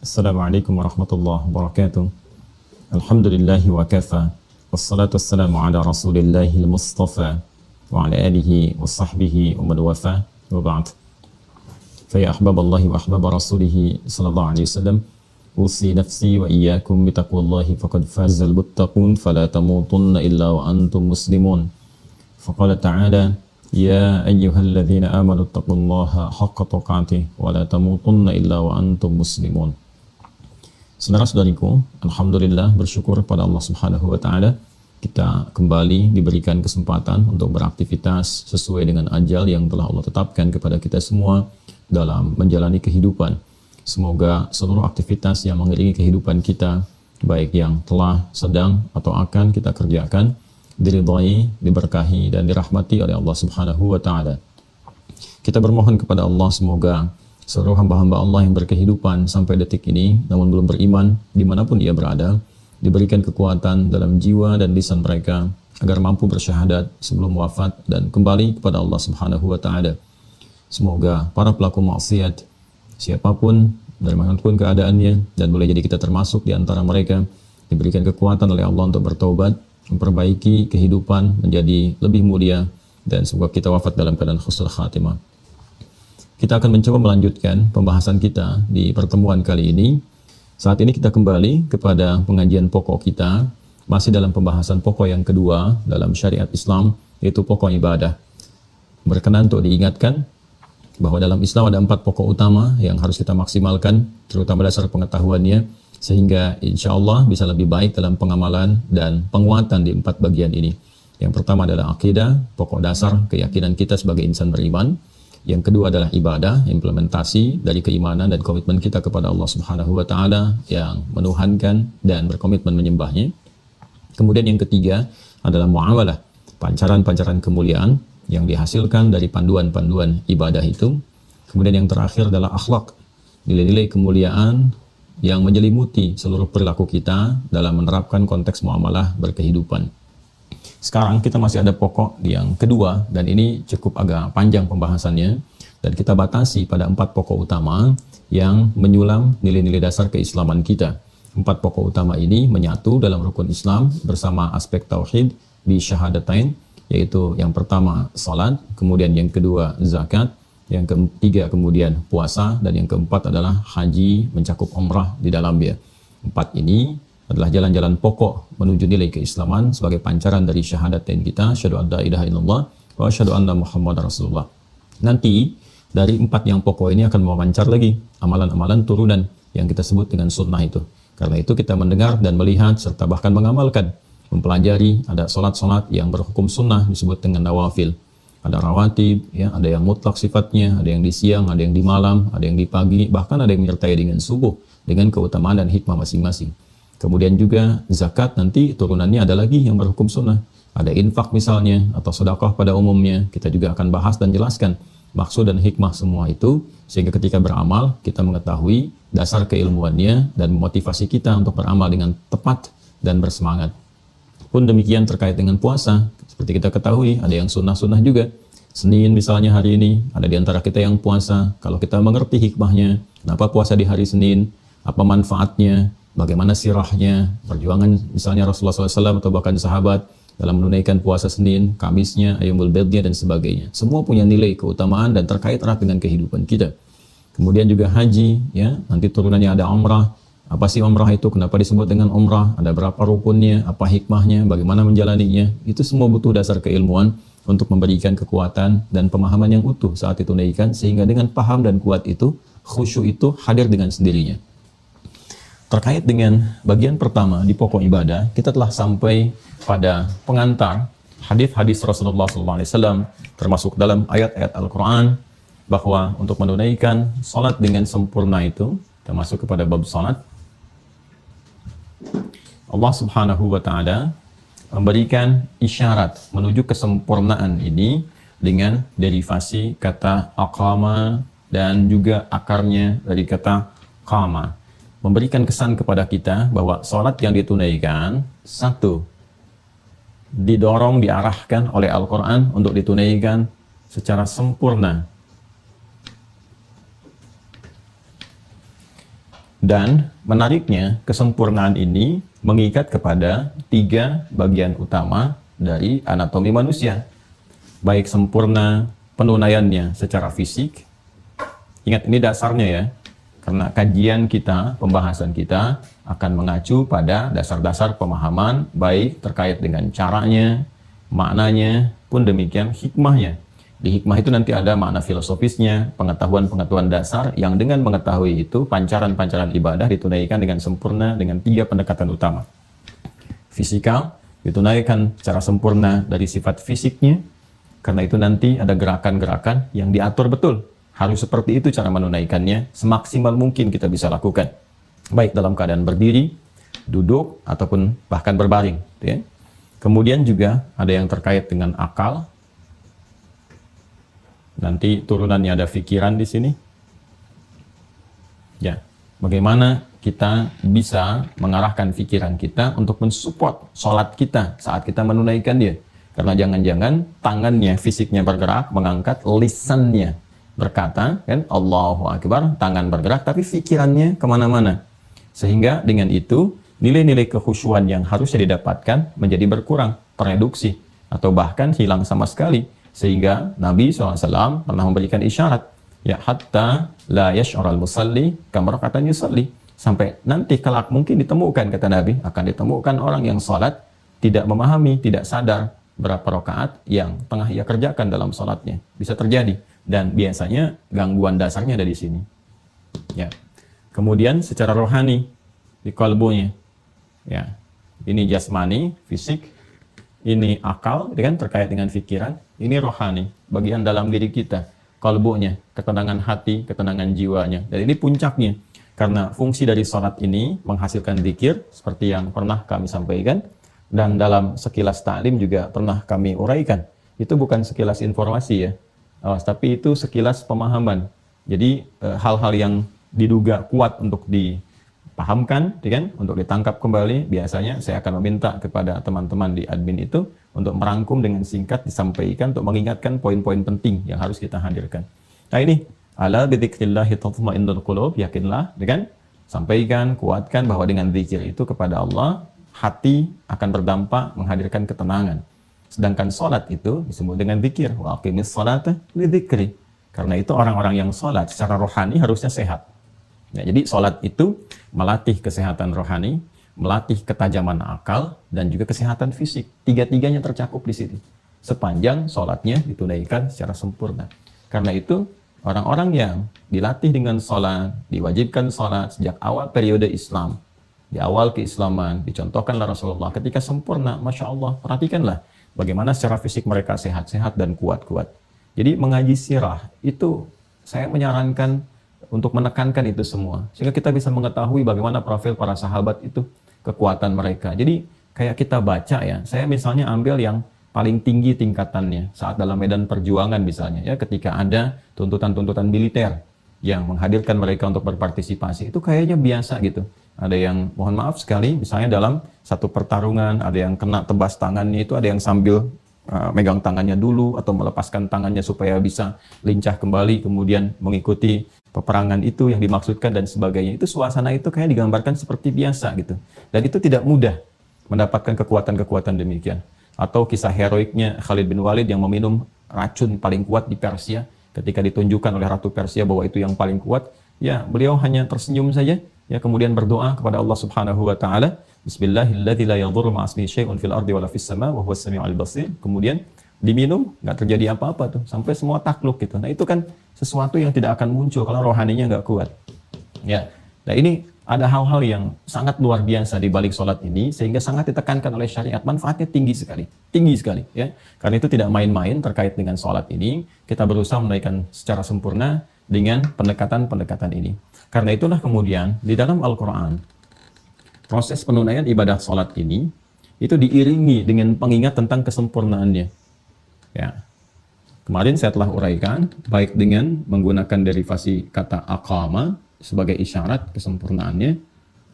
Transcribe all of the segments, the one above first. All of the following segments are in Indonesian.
Assalamualaikum warahmatullahi wabarakatuh. Alhamdulillahi wa kafa. Wassalatu wassalamu ala rasulillahil mustafa wa ala alihi wa sahbihi wa man wafa wa ba'd. Faya ahbaballahi wa ahbaba rasulihi sallallahu alaihi wasallam, usi nafsi wa iyyakum bitaqwallahi faqad fazal muttaqun fala tamutunna illa wa antum muslimun. Faqala ta'ala ya ayyuhalladzina amanu taqullaha haqqa tuqatih wa la tamutunna illa wa antum muslimun. Saudara-saudariku, alhamdulillah bersyukur pada Allah Subhanahu wa taala kita kembali diberikan kesempatan untuk beraktivitas sesuai dengan ajal yang telah Allah tetapkan kepada kita semua dalam menjalani kehidupan. Semoga seluruh aktivitas yang mengiringi kehidupan kita, baik yang telah, sedang, atau akan kita kerjakan, diridhai, diberkahi, dan dirahmati oleh Allah Subhanahu wa ta'ala. Kita bermohon kepada Allah semoga seluruh hamba-hamba Allah yang berkehidupan sampai detik ini namun belum beriman, dimanapun ia berada, diberikan kekuatan dalam jiwa dan lisan mereka agar mampu bersyahadat sebelum wafat dan kembali kepada Allah Subhanahu wa ta'ala. Semoga para pelaku maksiat, siapapun dari manapun keadaannya, dan boleh jadi kita termasuk di antara mereka, diberikan kekuatan oleh Allah untuk bertaubat, memperbaiki kehidupan menjadi lebih mulia, dan semoga kita wafat dalam keadaan husnul khatimah. Kita akan mencoba melanjutkan pembahasan kita di pertemuan kali ini. Saat ini kita kembali kepada pengajian pokok kita, masih dalam pembahasan pokok yang kedua dalam syariat Islam, yaitu pokok ibadah. Berkenan untuk diingatkan bahwa dalam Islam ada 4 pokok utama yang harus kita maksimalkan, terutama dasar pengetahuannya, sehingga insya Allah bisa lebih baik dalam pengamalan dan penguatan di 4 bagian ini. Yang pertama adalah akidah, pokok dasar keyakinan kita sebagai insan beriman. Yang kedua adalah ibadah, implementasi dari keimanan dan komitmen kita kepada Allah Subhanahu wa ta'ala yang menuhankan dan berkomitmen menyembahnya. Kemudian yang ketiga adalah muamalah, pancaran-pancaran kemuliaan yang dihasilkan dari panduan-panduan ibadah itu. Kemudian yang terakhir adalah akhlak, nilai-nilai kemuliaan yang menyelimuti seluruh perilaku kita dalam menerapkan konteks muamalah berkehidupan. Sekarang kita masih ada pokok yang kedua, dan ini cukup agak panjang pembahasannya, dan kita batasi pada 4 pokok utama yang menyulam nilai-nilai dasar keislaman kita. 4 pokok utama ini menyatu dalam rukun Islam bersama aspek tauhid di syahadatain, yaitu yang pertama salat, kemudian yang kedua zakat, yang ketiga kemudian puasa, dan yang keempat adalah haji mencakup umrah di dalamnya. 4 ini adalah jalan-jalan pokok menuju nilai keislaman sebagai pancaran dari syahadatain kita, asyhadu an la ilaha illallah wa asyhadu anna muhammadar rasulullah. Nanti dari 4 yang pokok ini akan memancar lagi amalan-amalan turunan yang kita sebut dengan sunnah itu. Karena itu kita mendengar dan melihat serta bahkan mengamalkan, mempelajari ada solat-solat yang berhukum sunnah disebut dengan nawafil. Ada rawatib, ya, ada yang mutlak sifatnya, ada yang di siang, ada yang di malam, ada yang di pagi, bahkan ada yang menyertai dengan subuh dengan keutamaan dan hikmah masing-masing. Kemudian juga zakat nanti turunannya ada lagi yang berhukum sunnah. Ada infak misalnya, atau sedekah pada umumnya. Kita juga akan bahas dan jelaskan maksud dan hikmah semua itu, sehingga ketika beramal kita mengetahui dasar keilmuannya dan memotivasi kita untuk beramal dengan tepat dan bersemangat. Pun demikian terkait dengan puasa, seperti kita ketahui ada yang sunnah-sunnah juga. Senin misalnya hari ini, ada di antara kita yang puasa. Kalau kita mengerti hikmahnya, kenapa puasa di hari Senin, apa manfaatnya, bagaimana sirahnya, perjuangan misalnya Rasulullah SAW atau bahkan sahabat dalam menunaikan puasa Senin, Kamisnya, Ayyamul Bidnya, dan sebagainya. Semua punya nilai keutamaan dan terkait erat dengan kehidupan kita. Kemudian juga haji, ya, nanti turunannya ada umrah. Apa sih umrah itu? Kenapa disebut dengan umrah? Ada berapa rukunnya? Apa hikmahnya? Bagaimana menjalaninya? Itu semua butuh dasar keilmuan untuk memberikan kekuatan dan pemahaman yang utuh saat ditunaikan, sehingga dengan paham dan kuat itu, khusyuk itu hadir dengan sendirinya. Terkait dengan bagian pertama di pokok ibadah, kita telah sampai pada pengantar hadis-hadis Rasulullah SAW, termasuk dalam ayat-ayat Al-Quran, bahwa untuk menunaikan salat dengan sempurna itu, termasuk kepada bab salat, Allah Subhanahu wa ta'ala memberikan isyarat menuju kesempurnaan ini dengan derivasi kata aqama dan juga akarnya dari kata qama. Memberikan kesan kepada kita bahwa salat yang ditunaikan, satu, didorong, diarahkan oleh Al-Quran untuk ditunaikan secara sempurna. Dan menariknya, kesempurnaan ini mengikat kepada 3 bagian utama dari anatomi manusia. Baik sempurna penunaiannya secara fisik. Ingat, ini dasarnya ya. Karena kajian kita, pembahasan kita akan mengacu pada dasar-dasar pemahaman, baik terkait dengan caranya, maknanya, pun demikian hikmahnya. Di hikmah itu nanti ada makna filosofisnya, pengetahuan-pengetahuan dasar yang dengan mengetahui itu pancaran-pancaran ibadah ditunaikan dengan sempurna dengan 3 pendekatan utama. Fisikal, ditunaikan secara sempurna dari sifat fisiknya, karena itu nanti ada gerakan-gerakan yang diatur betul. Harus seperti itu cara menunaikannya, semaksimal mungkin kita bisa lakukan. Baik dalam keadaan berdiri, duduk, ataupun bahkan berbaring. Ya. Kemudian juga ada yang terkait dengan akal. Nanti turunannya ada pikiran di sini. Ya, bagaimana kita bisa mengarahkan pikiran kita untuk mensupport sholat kita saat kita menunaikan dia. Karena jangan-jangan tangannya, fisiknya bergerak, mengangkat, lisannya berkata, kan, Allahu Akbar, tangan bergerak, tapi pikirannya kemana-mana. Sehingga dengan itu, nilai-nilai kekhusyuan yang harusnya didapatkan menjadi berkurang, tereduksi, atau bahkan hilang sama sekali. Sehingga Nabi SAW pernah memberikan isyarat, ya hatta la yash'ural musalli kamarqatan yusalli. Sampai nanti kelak mungkin ditemukan, kata Nabi, akan ditemukan orang yang sholat tidak memahami, tidak sadar berapa rakaat yang tengah ia kerjakan dalam sholatnya. Bisa terjadi. Dan biasanya gangguan dasarnya ada di sini. Ya. Kemudian secara rohani di kalbunya. Ya. Ini jasmani, fisik. Ini akal, kan, terkait dengan pikiran. Ini rohani, bagian dalam diri kita. Kalbunya, ketenangan hati, ketenangan jiwanya. Dan ini puncaknya. Karena fungsi dari sholat ini menghasilkan zikir, seperti yang pernah kami sampaikan. Dan dalam sekilas ta'lim juga pernah kami uraikan. Itu bukan sekilas informasi ya. Tapi itu sekilas pemahaman. Jadi hal-hal yang diduga kuat untuk dipahamkan, kan, untuk ditangkap kembali, biasanya saya akan meminta kepada teman-teman di admin itu untuk merangkum dengan singkat disampaikan untuk mengingatkan poin-poin penting yang harus kita hadirkan. Nah ini, ala bidzikrillahi tatma'innul qulub, yakinlah, kan, sampaikan, kuatkan bahwa dengan zikir itu kepada Allah, hati akan berdampak menghadirkan ketenangan. Sedangkan sholat itu disebut dengan zikir. Wa aqimis sholata lidzikri. Karena itu orang-orang yang sholat secara rohani harusnya sehat. Ya, jadi sholat itu melatih kesehatan rohani, melatih ketajaman akal, dan juga kesehatan fisik. Tiga-tiganya tercakup di sini. Sepanjang sholatnya ditunaikan secara sempurna. Karena itu orang-orang yang dilatih dengan sholat, diwajibkan sholat sejak awal periode Islam, di awal keislaman, dicontohkanlah Rasulullah ketika sempurna, Masya Allah, perhatikanlah bagaimana secara fisik mereka sehat-sehat dan kuat-kuat. Jadi mengaji sirah itu saya menyarankan untuk menekankan itu semua. Sehingga kita bisa mengetahui bagaimana profil para sahabat itu, kekuatan mereka. Jadi kayak kita baca ya, saya misalnya ambil yang paling tinggi tingkatannya saat dalam medan perjuangan misalnya ya, ketika ada tuntutan-tuntutan militer yang menghadirkan mereka untuk berpartisipasi, itu kayaknya biasa gitu. Ada yang, mohon maaf sekali, misalnya dalam satu pertarungan, ada yang kena tebas tangannya itu, ada yang sambil megang tangannya dulu, atau melepaskan tangannya supaya bisa lincah kembali, kemudian mengikuti peperangan itu yang dimaksudkan, dan sebagainya. Itu suasana itu kayak digambarkan seperti biasa gitu. Dan itu tidak mudah mendapatkan kekuatan-kekuatan demikian. Atau kisah heroiknya Khalid bin Walid yang meminum racun paling kuat di Persia, ketika ditunjukkan oleh Ratu Persia bahwa itu yang paling kuat, ya beliau hanya tersenyum saja, ya kemudian berdoa kepada Allah Subhanahu wa taala, Bismillahilladzi la yadhurru ma'asmihi syai'un fil ardi wala fis sama wa huwas samiul basir. Kemudian diminum, nggak terjadi apa-apa tuh, sampai semua takluk gitu. Nah, itu kan sesuatu yang tidak akan muncul kalau rohaninya nggak kuat. Ya. Nah, ini ada hal-hal yang sangat luar biasa di balik sholat ini, sehingga sangat ditekankan oleh syariat. Manfaatnya tinggi sekali ya. Karena itu tidak main-main terkait dengan sholat ini. Kita berusaha menunaikan secara sempurna dengan pendekatan-pendekatan ini. Karena itulah kemudian di dalam Al-Quran, proses penunaian ibadah sholat ini itu diiringi dengan pengingat tentang kesempurnaannya. Ya. Kemarin saya telah uraikan, baik dengan menggunakan derivasi kata aqama sebagai isyarat kesempurnaannya,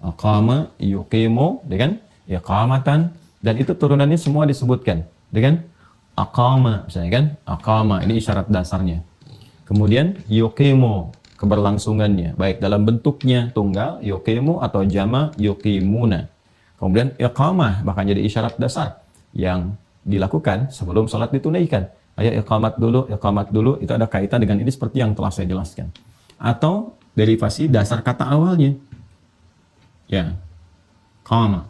aqama yuqimu dengan iqamatan, dan itu turunannya semua disebutkan dengan aqama, misalnya kan, aqama ini isyarat dasarnya. Kemudian yuqimu keberlangsungannya, baik dalam bentuknya tunggal yuqimu atau jama yuqimuna. Kemudian iqamah bahkan jadi isyarat dasar yang dilakukan sebelum salat ditunaikan. Ayo iqamat dulu, itu ada kaitan dengan ini seperti yang telah saya jelaskan. Atau derivasi dasar kata awalnya. Ya. Qama.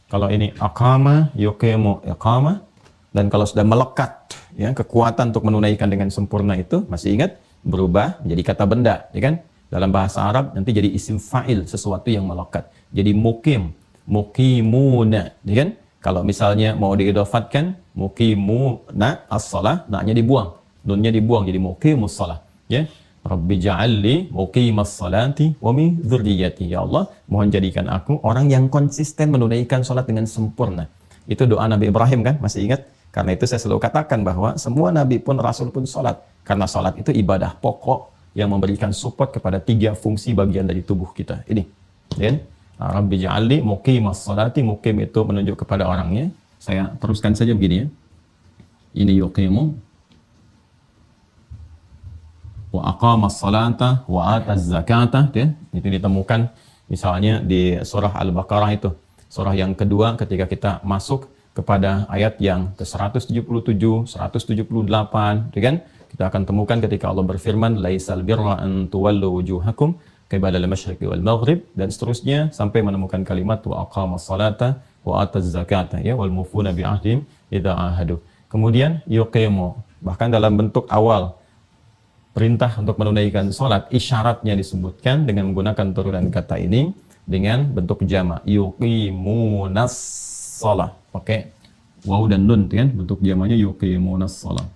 Kalau ini aqama, yuqimu, iqama, dan kalau sudah melekat ya kekuatan untuk menunaikan dengan sempurna itu, masih ingat berubah menjadi kata benda, ya kan? Dalam bahasa Arab nanti jadi isim fa'il, sesuatu yang melekat. Jadi mukim, mukimuna, ya kan? Kalau misalnya mau diidofatkan mukimuna as-shalah, na-nya dibuang, nunnya dibuang jadi muqimus shalah, ya. Rabbi ja'alli muqimas salati wa min dzurriyyati. Ya Allah, mohon jadikan aku orang yang konsisten menunaikan salat dengan sempurna. Itu doa Nabi Ibrahim kan? Masih ingat? Karena itu saya selalu katakan bahwa semua nabi pun rasul pun salat. Karena salat itu ibadah pokok yang memberikan support kepada 3 fungsi bagian dari tubuh kita. Ini. Dan Rabbi ja'alli muqimas salati, muqim itu menunjuk kepada orangnya. Saya teruskan saja begini ya. Ini yuqimu wa aqamas salata wa ataz zakata, ya. Itu ditemukan misalnya di surah Al-Baqarah itu. Surah yang kedua ketika kita masuk kepada ayat yang ke-177, 178, ya kan? Kita akan temukan ketika Allah berfirman laisal birra an tuwallu wujuhakum qibala al-masyriqi wal maghrib, dan seterusnya sampai menemukan kalimat wa aqamas salata wa ataz zakata, ya, wal mufuna bi ahdihim idza ahadu. Kemudian yuqimu, bahkan dalam bentuk awal perintah untuk menunaikan sholat, isyaratnya disebutkan dengan menggunakan turunan kata ini dengan bentuk jama, yuqimunas sholat, pakai waw dan nun, kan? Bentuk jamanya yuqimunas sholat.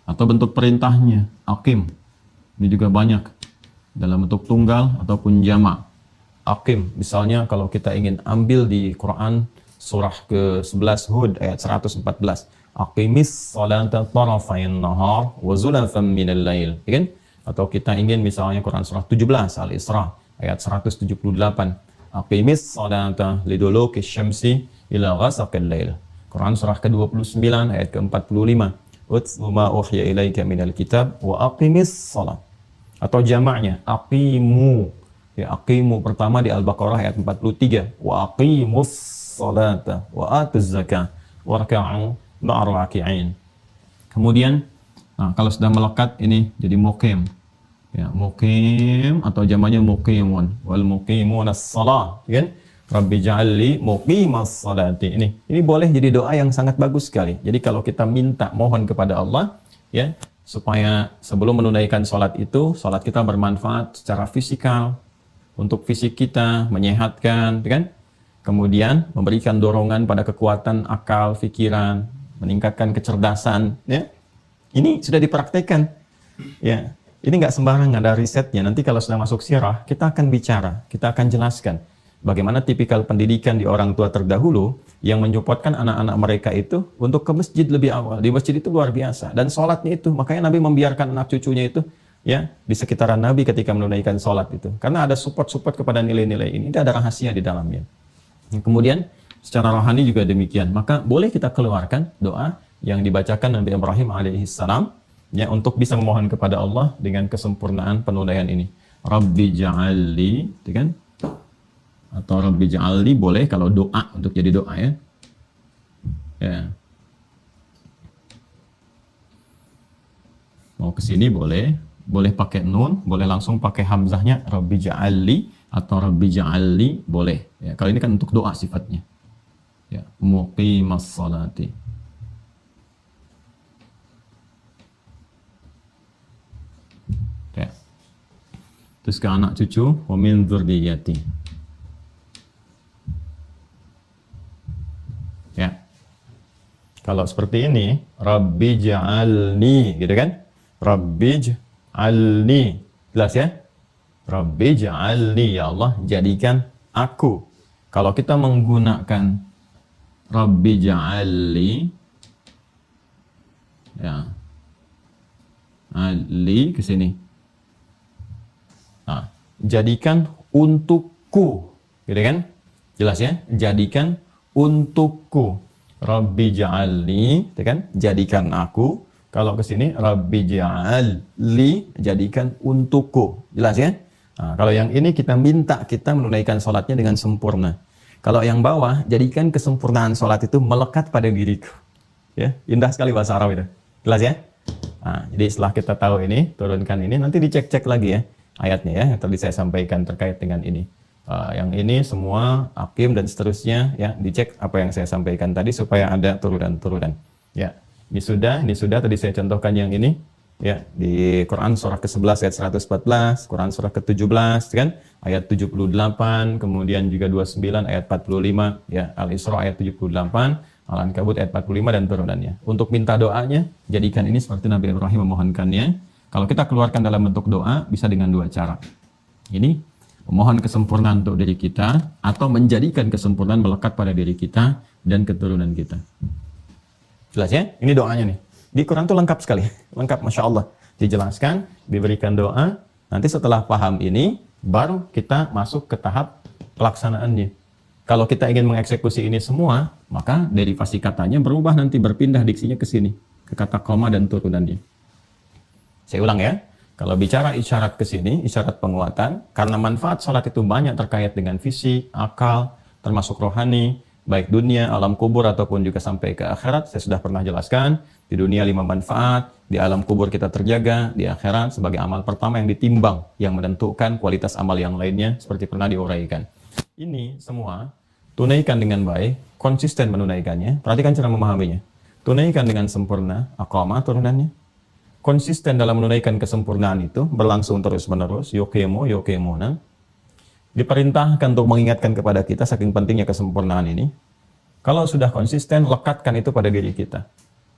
Atau bentuk perintahnya aqim, ini juga banyak dalam bentuk tunggal ataupun jama. Aqim, misalnya kalau kita ingin ambil di Quran surah ke-11 Hud ayat 114, aqimis salata tarafayn nahar wa zulafan minal lail, ya kan? Atau kita ingin misalnya Quran surah 17 Al-Isra ayat 178, aqimis salata liduluki syamsi ila ghasaqil lail. Quran surah ke-29 ayat ke-45, utlu ma uhiya ilaika minal kitab wa aqimis salat. Atau jamaknya aqimu, ya, aqimu pertama di Al-Baqarah ayat 43, wa aqimus salata wa atuz zakah warka'u ma'ar raki'in. Kemudian kalau sudah melekat ini jadi muqim, ya, muqim atau jamaknya muqimun, wal muqimunas shalah, kan? Rabbi ja'alli muqimas salati. Ini boleh jadi doa yang sangat bagus sekali. Jadi kalau kita minta mohon kepada Allah, ya, supaya sebelum menunaikan salat itu, salat kita bermanfaat secara fisikal untuk fisik kita, menyehatkan, kan? Kemudian memberikan dorongan pada kekuatan akal, pikiran, meningkatkan kecerdasan, ya. Ini sudah dipraktekkan, ya. Ini nggak sembarangan, ada risetnya. Nanti kalau sudah masuk sirah, kita akan bicara, kita akan jelaskan bagaimana tipikal pendidikan di orang tua terdahulu yang menyuppotkan anak-anak mereka itu untuk ke masjid lebih awal. Di masjid itu luar biasa, dan sholatnya itu, makanya Nabi membiarkan anak cucunya itu, ya, di sekitaran Nabi ketika menunaikan sholat itu, karena ada support kepada nilai-nilai ini. Ada rahasia di dalamnya. Kemudian secara rohani juga demikian. Maka boleh kita keluarkan doa yang dibacakan Nabi Ibrahim alaihissalam, ya, untuk bisa memohon kepada Allah dengan kesempurnaan penunaian ini. Rabbi ja'alli, kan? Atau Rabbi ja'alli boleh kalau doa, untuk jadi doa, ya. Ya. Mau ke sini boleh pakai nun, boleh langsung pakai hamzahnya Rabbi ja'alli, atau Rabbi ja'alli boleh. Ya, kalau ini kan untuk doa sifatnya. Ya, muqimas salati. Ya. Terus ke anak cucu, wa min dzurriyyati. Ya. Kalau seperti ini, Rabbi ja'alni, gitu kan? Rabbi ja'alni. Jelas ya? Rabbi ja'alni, ya Allah, jadikan aku. Kalau kita menggunakan Rabbi ja'alli, ya, ali ke sini. Nah, jadikan untukku, gitu kan? Jelas ya? Jadikan untukku. Rabbi ja'alni, gitu kan? Jadikan aku Kalau ke sini, Rabbi ja'al li, jadikan untukku. Jelas ya? Nah, kalau yang ini kita minta kita menunaikan sholatnya dengan sempurna. Kalau yang bawah, jadikan kesempurnaan sholat itu melekat pada diriku. Ya, indah sekali bahasa Arab itu. Jelas ya? Nah, jadi setelah kita tahu ini, turunkan ini, nanti dicek-cek lagi ya ayatnya ya, yang tadi saya sampaikan terkait dengan ini. Yang ini semua hakim dan seterusnya ya, dicek apa yang saya sampaikan tadi supaya ada turunan-turunan. Ya, ini sudah tadi saya contohkan yang ini ya di Quran surah ke-11 ayat 114, Quran surah ke-17 kan ayat 78, kemudian juga 29 ayat 45 ya, Al-Isra ayat 78, Al-Ankabut ayat 45 dan turunannya. Untuk minta doanya, jadikan ini seperti Nabi Ibrahim memohonkannya. Kalau kita keluarkan dalam bentuk doa, bisa dengan dua cara. Ini, memohon kesempurnaan untuk diri kita, atau menjadikan kesempurnaan melekat pada diri kita dan keturunan kita. Jelas ya? Ini doanya nih. Di Quran itu lengkap sekali. Lengkap, Masya Allah. Dijelaskan, diberikan doa. Nanti setelah paham ini, baru kita masuk ke tahap pelaksanaannya. Kalau kita ingin mengeksekusi ini semua, maka derivasi katanya berubah nanti, berpindah diksinya ke sini, ke kata koma dan turunannya. Saya ulang ya, kalau bicara isyarat ke sini, isyarat penguatan, karena manfaat sholat itu banyak terkait dengan fisik, akal, termasuk rohani, baik dunia, alam kubur, ataupun juga sampai ke akhirat. Saya sudah pernah jelaskan, di dunia 5 manfaat, di alam kubur kita terjaga, di akhirat sebagai amal pertama yang ditimbang, yang menentukan kualitas amal yang lainnya, seperti pernah diuraikan. Ini semua tunaikan dengan baik, konsisten menunaikannya. Perhatikan cara memahaminya. Tunaikan dengan sempurna, aqamah turunannya. Konsisten dalam menunaikan kesempurnaan itu, berlangsung terus-menerus, yokemona. Diperintahkan untuk mengingatkan kepada kita saking pentingnya kesempurnaan ini. Kalau sudah konsisten, lekatkan itu pada diri kita.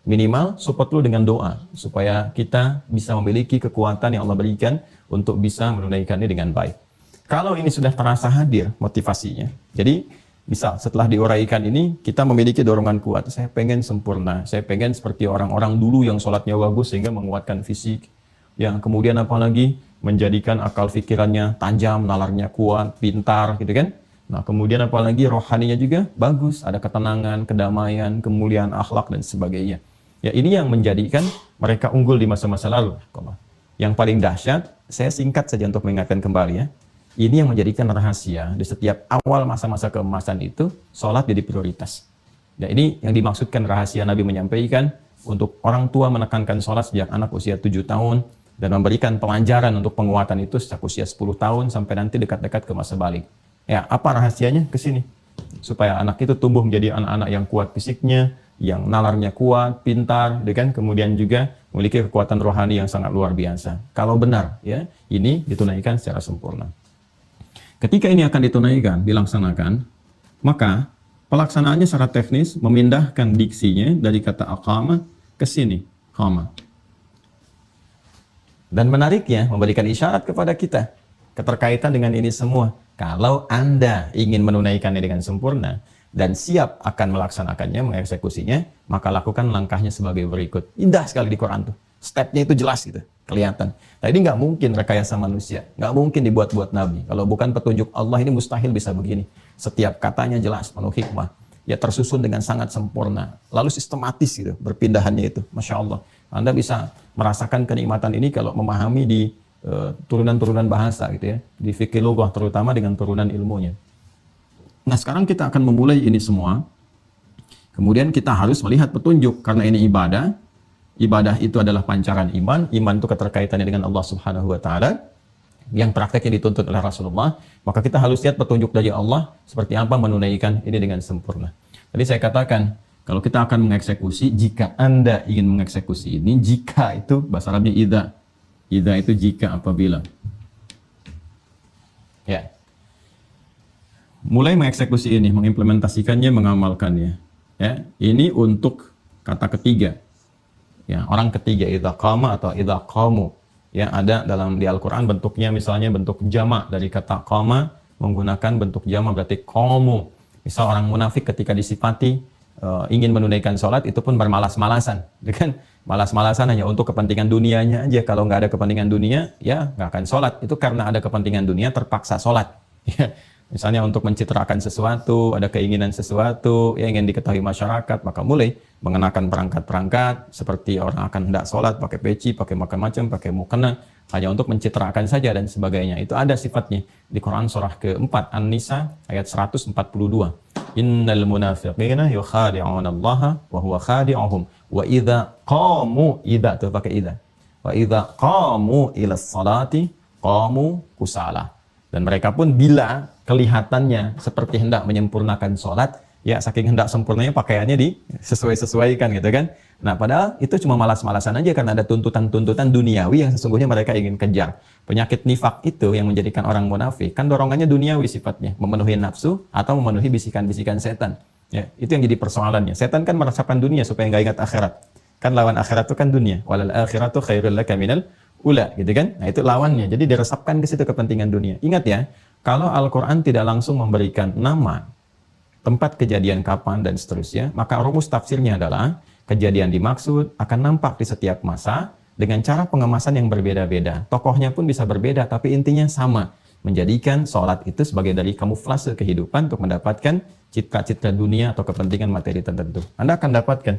Minimal support dulu dengan doa, supaya kita bisa memiliki kekuatan yang Allah berikan untuk bisa menunaikannya dengan baik. Kalau ini sudah terasa hadir motivasinya, jadi misal setelah diuraikan ini, kita memiliki dorongan kuat. Saya pengen sempurna, saya pengen seperti orang-orang dulu yang sholatnya bagus sehingga menguatkan fisik. Yang kemudian apalagi menjadikan akal pikirannya tajam, nalarnya kuat, pintar gitu kan. Nah kemudian apalagi rohaninya juga bagus, ada ketenangan, kedamaian, kemuliaan akhlak dan sebagainya. Ya ini yang menjadikan mereka unggul di masa-masa lalu. Yang paling dahsyat, saya singkat saja untuk mengingatkan kembali ya. Ini yang menjadikan rahasia di setiap awal masa-masa keemasan itu, sholat jadi prioritas. Dan ini yang dimaksudkan rahasia Nabi menyampaikan untuk orang tua menekankan sholat sejak anak usia 7 tahun dan memberikan pelajaran untuk penguatan itu sejak usia 10 tahun sampai nanti dekat-dekat ke masa balik. Ya, apa rahasianya? Ke sini. Supaya anak itu tumbuh menjadi anak-anak yang kuat fisiknya, yang nalarnya kuat, pintar, kan? Kemudian juga memiliki kekuatan rohani yang sangat luar biasa. Kalau benar, ya, ini ditunaikan secara sempurna. Ketika ini akan ditunaikan, dilaksanakan, maka pelaksanaannya secara teknis memindahkan diksinya dari kata aqama ke sini, qama. Dan menariknya, memberikan isyarat kepada kita keterkaitan dengan ini semua. Kalau Anda ingin menunaikannya dengan sempurna dan siap akan melaksanakannya, mengeksekusinya, maka lakukan langkahnya sebagai berikut. Indah sekali di Quran tuh. Stepnya itu jelas gitu, kelihatan. Nah ini nggak mungkin rekayasa manusia, nggak mungkin dibuat-buat Nabi. Kalau bukan petunjuk Allah ini mustahil bisa begini. Setiap katanya jelas, penuh hikmah. Ya tersusun dengan sangat sempurna. Lalu sistematis gitu, berpindahannya itu. Masya Allah. Anda bisa merasakan kenikmatan ini kalau memahami di turunan-turunan bahasa gitu ya. Di fikih lughah terutama dengan turunan ilmunya. Nah sekarang kita akan memulai ini semua. Kemudian kita harus melihat petunjuk karena ini ibadah. Ibadah itu adalah pancaran iman. Iman itu keterkaitannya dengan Allah Subhanahu wa taala yang prakteknya dituntut oleh Rasulullah. Maka kita harus lihat petunjuk dari Allah seperti apa menunaikan ini dengan sempurna. Tadi saya katakan, kalau kita akan mengeksekusi, jika Anda ingin mengeksekusi ini, jika itu bahasa Arabnya idza. Idza itu jika, apabila. Ya. Mulai mengeksekusi ini, mengimplementasikannya, mengamalkannya. Ya, ini untuk kata ketiga. Ya, orang ketiga idza qama atau idza qamu. Ya, ada dalam di Al-Qur'an bentuknya misalnya bentuk jamak dari kata qama menggunakan bentuk jamak berarti qamu. Misal orang munafik ketika disifati ingin menunaikan sholat itu pun bermalas-malasan, kan? Malas-malasan hanya untuk kepentingan dunianya aja. Kalau nggak ada kepentingan dunia, ya nggak akan sholat. Itu karena ada kepentingan dunia terpaksa sholat. Ya. Misalnya untuk mencitrakan sesuatu, ada keinginan sesuatu yang ingin diketahui masyarakat, maka mulai mengenakan perangkat-perangkat seperti orang akan hendak sholat, pakai peci, pakai macam-macam, pakai mukena, hanya untuk mencitrakan saja dan sebagainya. Itu ada sifatnya di Quran surah keempat An-Nisa ayat 142. Innal munafiqina yukhadi'una Allah wa huwa khadi'uhum wa idza qamu, idza tuh pakai idza. Wa idza qamu ila sholati qamu kusala. Dan mereka pun bila kelihatannya seperti hendak menyempurnakan sholat, ya saking hendak sempurnanya pakaiannya disesuaikan gitu kan. Nah padahal itu cuma malas-malasan aja karena ada tuntutan-tuntutan duniawi yang sesungguhnya mereka ingin kejar. Penyakit nifak itu yang menjadikan orang munafik, kan dorongannya duniawi sifatnya, memenuhi nafsu atau memenuhi bisikan-bisikan setan. Ya, itu yang jadi persoalannya. Setan kan merasakan dunia supaya nggak ingat akhirat. Kan lawan akhirat itu kan dunia. Walal akhiratu khairul laka minal ula, gitu kan? Nah itu lawannya. Jadi diresapkan ke situ kepentingan dunia. Ingat ya, kalau Al-Quran tidak langsung memberikan nama, tempat kejadian kapan dan seterusnya, maka rumus tafsirnya adalah kejadian dimaksud akan nampak di setiap masa dengan cara pengemasan yang berbeda-beda. Tokohnya pun bisa berbeda, tapi intinya sama. Menjadikan sholat itu sebagai dari kamuflase kehidupan untuk mendapatkan citra-citra dunia atau kepentingan materi tertentu. Anda akan dapatkan.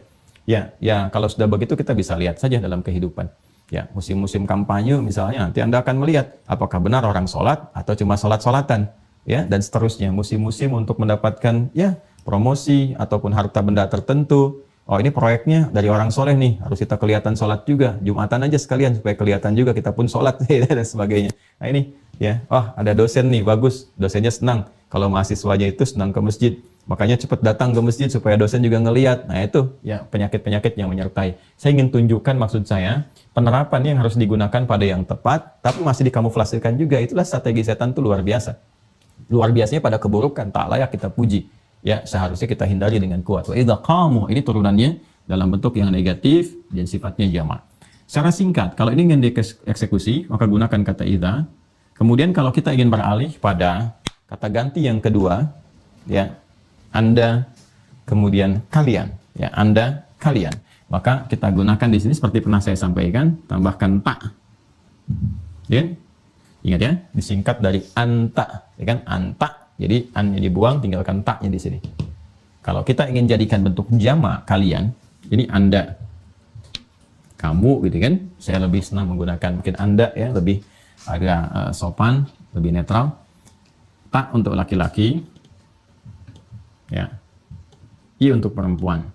Ya, kalau sudah begitu kita bisa lihat saja dalam kehidupan. Ya, musim-musim kampanye misalnya, nanti Anda akan melihat apakah benar orang sholat atau cuma sholat-sholatan, ya, dan seterusnya. Musim-musim untuk mendapatkan ya promosi ataupun harta benda tertentu. Oh ini proyeknya dari orang soleh nih, harus kita kelihatan sholat juga, Jumatan aja sekalian supaya kelihatan juga kita pun sholat dan sebagainya. Nah ini ya, ada dosen nih bagus, dosennya senang kalau mahasiswanya itu senang ke masjid. Makanya cepat datang ke masjid supaya dosen juga ngelihat. Nah itu ya penyakit-penyakit yang menyertai. Saya ingin tunjukkan maksud saya, penerapan yang harus digunakan pada yang tepat, tapi masih dikamuflasikan juga. Itulah strategi setan itu luar biasa. Luar biasanya pada keburukan, tak layak kita puji. Ya seharusnya kita hindari dengan kuat. Wa idza qamu, ini turunannya dalam bentuk yang negatif dan sifatnya jamak. Secara singkat, kalau ini ingin dieksekusi, maka gunakan kata idza. Kemudian kalau kita ingin beralih pada kata ganti yang kedua, ya Anda, kemudian kalian, ya Anda, kalian. Maka kita gunakan di sini seperti pernah saya sampaikan, tambahkan ta. Ya? Ingat ya, disingkat dari anta, ya kan? Anta. Jadi an-nya dibuang, tinggalkan ta-nya di sini. Kalau kita ingin jadikan bentuk jamak kalian, ini Anda, kamu, gitu kan? Saya lebih senang menggunakan mungkin Anda ya, lebih agak sopan, lebih netral. Ta untuk laki-laki. Ya, I untuk perempuan.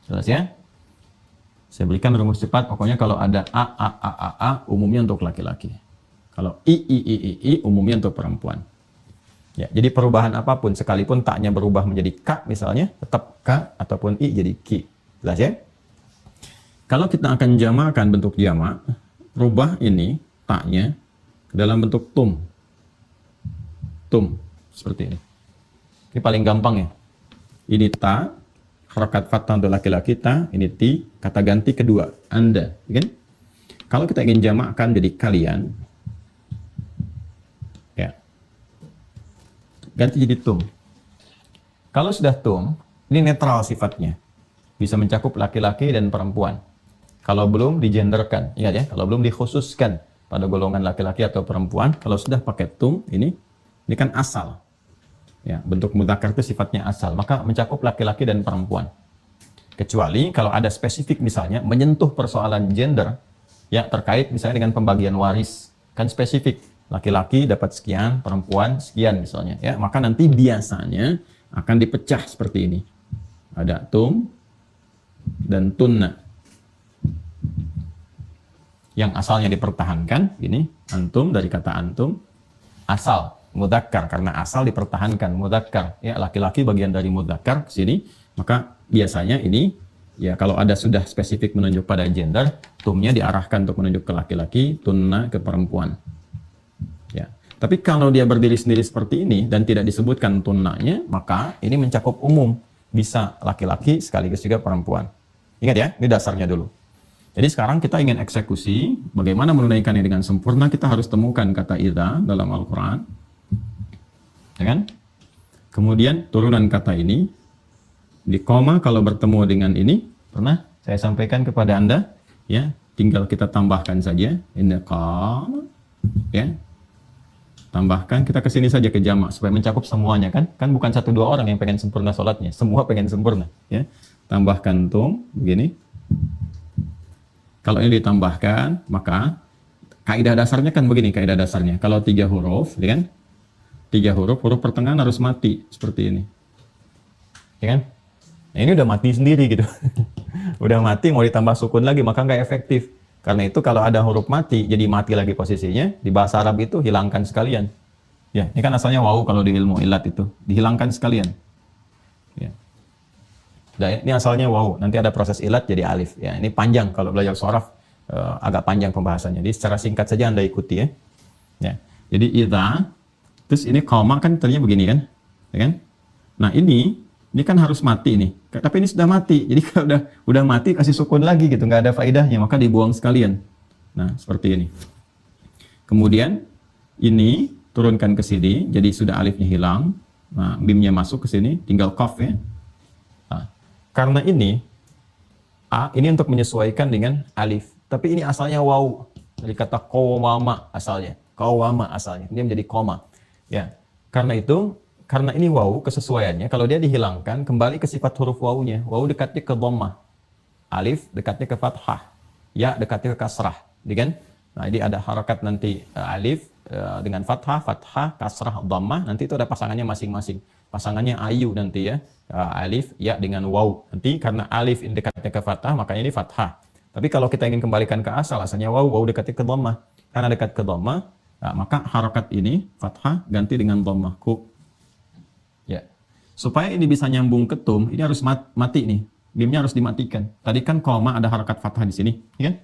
Jelas ya? Saya berikan rumus cepat. Pokoknya kalau ada a umumnya untuk laki-laki. Kalau I umumnya untuk perempuan. Ya, jadi perubahan apapun, sekalipun taknya berubah menjadi k misalnya, tetap k ataupun i jadi ki. Jelas ya? Kalau kita akan jamakkan bentuk jamak, rubah ini taknya ke dalam bentuk tum. Tum seperti ini. Ini paling gampang ya. Ini ta, harakat fathah untuk laki-laki ta, ini ti, kata ganti kedua, Anda, kan? Kalau kita ingin jamakkan jadi kalian, ya, ganti jadi tum. Kalau sudah tum, ini netral sifatnya, bisa mencakup laki-laki dan perempuan. Kalau belum digenderkan, ingat ya, kalau belum dikhususkan pada golongan laki-laki atau perempuan, kalau sudah pakai tum, ini kan asal. Ya, bentuk mudzakkar itu sifatnya asal, maka mencakup laki-laki dan perempuan. Kecuali kalau ada spesifik misalnya menyentuh persoalan gender, ya terkait misalnya dengan pembagian waris, kan spesifik, laki-laki dapat sekian, perempuan sekian misalnya, ya maka nanti biasanya akan dipecah seperti ini. Ada tum dan tunna. Yang asalnya dipertahankan, ini antum dari kata antum, asal mudzakkar karena asal dipertahankan mudzakkar, ya laki-laki bagian dari mudzakkar ke sini, maka biasanya ini ya kalau ada sudah spesifik menunjuk pada gender, tumnya diarahkan untuk menunjuk ke laki-laki, tunna ke perempuan. Ya. Tapi kalau dia berdiri sendiri seperti ini dan tidak disebutkan tunnanya, maka ini mencakup umum, bisa laki-laki sekaligus juga perempuan. Ingat ya, ini dasarnya dulu. Jadi sekarang kita ingin eksekusi, bagaimana menunaikannya dengan sempurna, kita harus temukan kata idza dalam Al-Quran. Ya kan? Kemudian turunan kata ini di koma kalau bertemu dengan ini pernah saya sampaikan kepada Anda, ya tinggal kita tambahkan saja ini koma, ya Tambahkan, kita ke sini saja ke jamak supaya mencakup semuanya kan. Kan bukan 1-2 orang yang pengen sempurna sholatnya, semua pengen sempurna ya. Tambahkan tum begini. Kalau ini ditambahkan, maka kaidah dasarnya kan begini, kaidah dasarnya. Kalau 3 huruf, ya kan? 3 huruf, huruf pertengahan harus mati seperti ini. Ya kan? Nah, ini udah mati sendiri gitu. Udah mati mau ditambah sukun lagi maka nggak efektif. Karena itu kalau ada huruf mati, jadi mati lagi posisinya, di bahasa Arab itu hilangkan sekalian. Ya, ini kan asalnya wawu kalau di ilmu ilat itu, dihilangkan sekalian. Ya. Dan ini asalnya wawu, nanti ada proses ilat jadi alif. Ya, ini panjang kalau belajar shoraf, agak panjang pembahasannya. Jadi secara singkat saja Anda ikuti ya. Ya. Jadi idza, terus ini koma kan tadinya begini kan? Ya kan? Nah, ini kan harus mati nih. Tapi ini sudah mati. Jadi kalau udah mati kasih sukun lagi gitu, nggak ada faedahnya, maka dibuang sekalian. Nah, seperti ini. Kemudian ini turunkan ke sini, jadi sudah alifnya hilang. Nah, mimnya masuk ke sini, tinggal qaf ya. Nah, karena ini a ini untuk menyesuaikan dengan alif. Tapi ini asalnya waw. Dari kata qawama asalnya. Qawama asalnya. Ini menjadi koma. Ya. Karena ini waw kesesuaiannya, kalau dia dihilangkan, kembali ke sifat huruf wawunya. Waw dekatnya ke dhammah. Alif dekatnya ke fathah. Ya dekatnya ke kasrah. Kan? Nah, ini ada harakat nanti alif dengan fathah, kasrah, dhammah. Nanti itu ada pasangannya masing-masing. Pasangannya ayu nanti ya. Alif, ya dengan waw. Nanti karena alif ini dekatnya ke fathah, makanya ini fathah. Tapi kalau kita ingin kembalikan ke asal, asalnya waw dekatnya ke dhammah. Karena dekat ke dhammah, maka harakat ini, fathah, ganti dengan dhammah. Ya, supaya ini bisa nyambung ke tum, ini harus mati nih. Mimnya harus dimatikan. Tadi kan koma ada harakat fathah di sini, ya kan?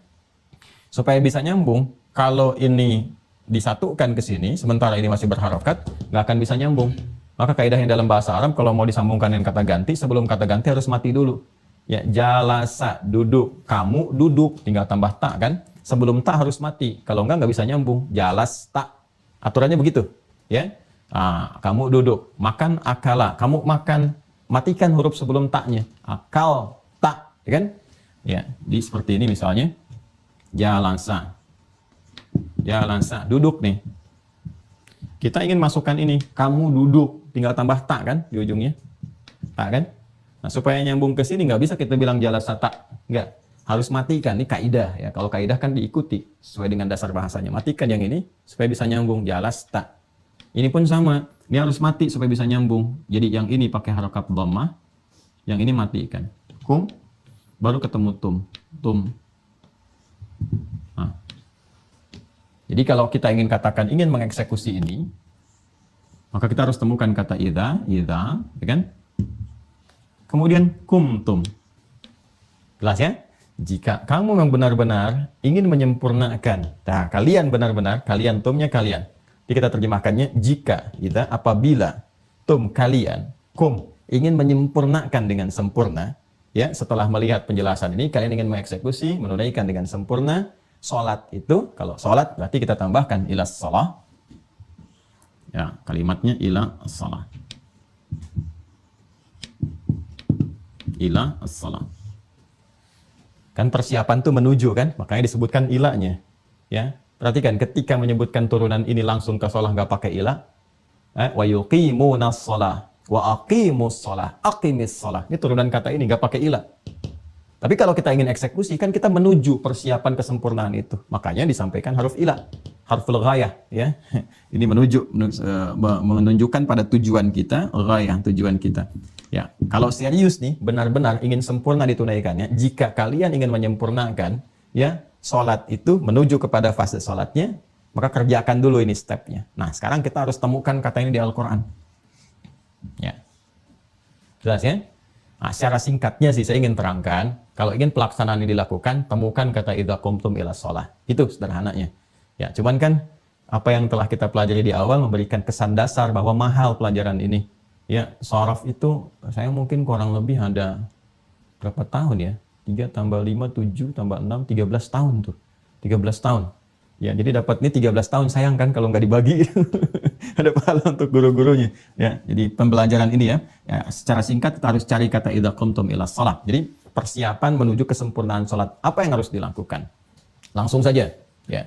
Supaya bisa nyambung, kalau ini disatukan ke sini, sementara ini masih berharakat, nggak akan bisa nyambung. Maka kaidahnya dalam bahasa Arab, kalau mau disambungkan dengan kata ganti, sebelum kata ganti harus mati dulu. Ya, jalasa, duduk, kamu duduk, tinggal tambah tak kan? Sebelum tak harus mati. Kalau nggak bisa nyambung. Jalas tak. Aturannya begitu, ya. Kamu duduk, makan akala, kamu makan, matikan huruf sebelum taknya, akal, tak, ya kan? Ya, di seperti ini misalnya, jalansa, duduk nih. Kita ingin masukkan ini, kamu duduk, tinggal tambah tak kan di ujungnya, tak kan? Nah, supaya nyambung ke sini nggak bisa kita bilang jalasa tak, nggak, harus matikan. Ini kaidah ya. Kalau kaidah kan diikuti sesuai dengan dasar bahasanya. Matikan yang ini supaya bisa nyambung jalas tak. Ini pun sama, ini harus mati supaya bisa nyambung. Jadi yang ini pakai harakat dhammah, yang ini matikan. Kum, baru ketemu tum. Nah. Jadi kalau kita ingin katakan, ingin mengeksekusi ini, maka kita harus temukan kata idza, ya kan? Kemudian tum. Jelas ya? Jika kamu yang benar-benar ingin menyempurnakan, nah kalian benar-benar, kalian tumnya kalian. Jadi kita terjemahkannya jika, idza, apabila, tum kalian, kum ingin menyempurnakan dengan sempurna, ya setelah melihat penjelasan ini kalian ingin mengeksekusi, menunaikan dengan sempurna sholat itu. Kalau sholat berarti kita tambahkan ila shalah. Ya, kalimatnya ila shalah. Ila shalah. Kan persiapan tuh menuju kan, makanya disebutkan ilanya. Ya. Perhatikan, ketika menyebutkan turunan ini langsung ke sholah nggak pakai ilah. Wa yuqimunas sholah, wa aqimus sholah, aqimis sholah. Ini turunan kata ini nggak pakai ilah. Tapi kalau kita ingin eksekusi, kan kita menuju persiapan kesempurnaan itu. Makanya disampaikan huruf ilah, harful ghayah. Ya. Ini menunjukkan pada tujuan kita, ghayah, tujuan kita. Ya, kalau serius nih, benar-benar ingin sempurna ditunaikannya, jika kalian ingin menyempurnakan, ya, sholat itu menuju kepada fase sholatnya, maka kerjakan dulu ini stepnya. Nah, sekarang kita harus temukan kata ini di Al-Quran. Ya. Jelas ya? Nah, secara singkatnya sih saya ingin terangkan, kalau ingin pelaksanaan ini dilakukan, temukan kata idza qumtum ila sholah. Itu sederhananya. Ya, cuman kan apa yang telah kita pelajari di awal memberikan kesan dasar bahwa mahal pelajaran ini. Ya, shoraf itu saya mungkin kurang lebih ada berapa tahun ya? 3 tambah 5, 7 tambah 6, 13 tahun tuh. 13 tahun. Ya, jadi dapat ini 13 tahun, sayang kan kalau nggak dibagi. Ada pahala untuk guru-gurunya. Ya, jadi pembelajaran ini ya, secara singkat kita harus cari kata idza qumtum ila shalah. Jadi persiapan menuju kesempurnaan salat. Apa yang harus dilakukan? Langsung saja, ya.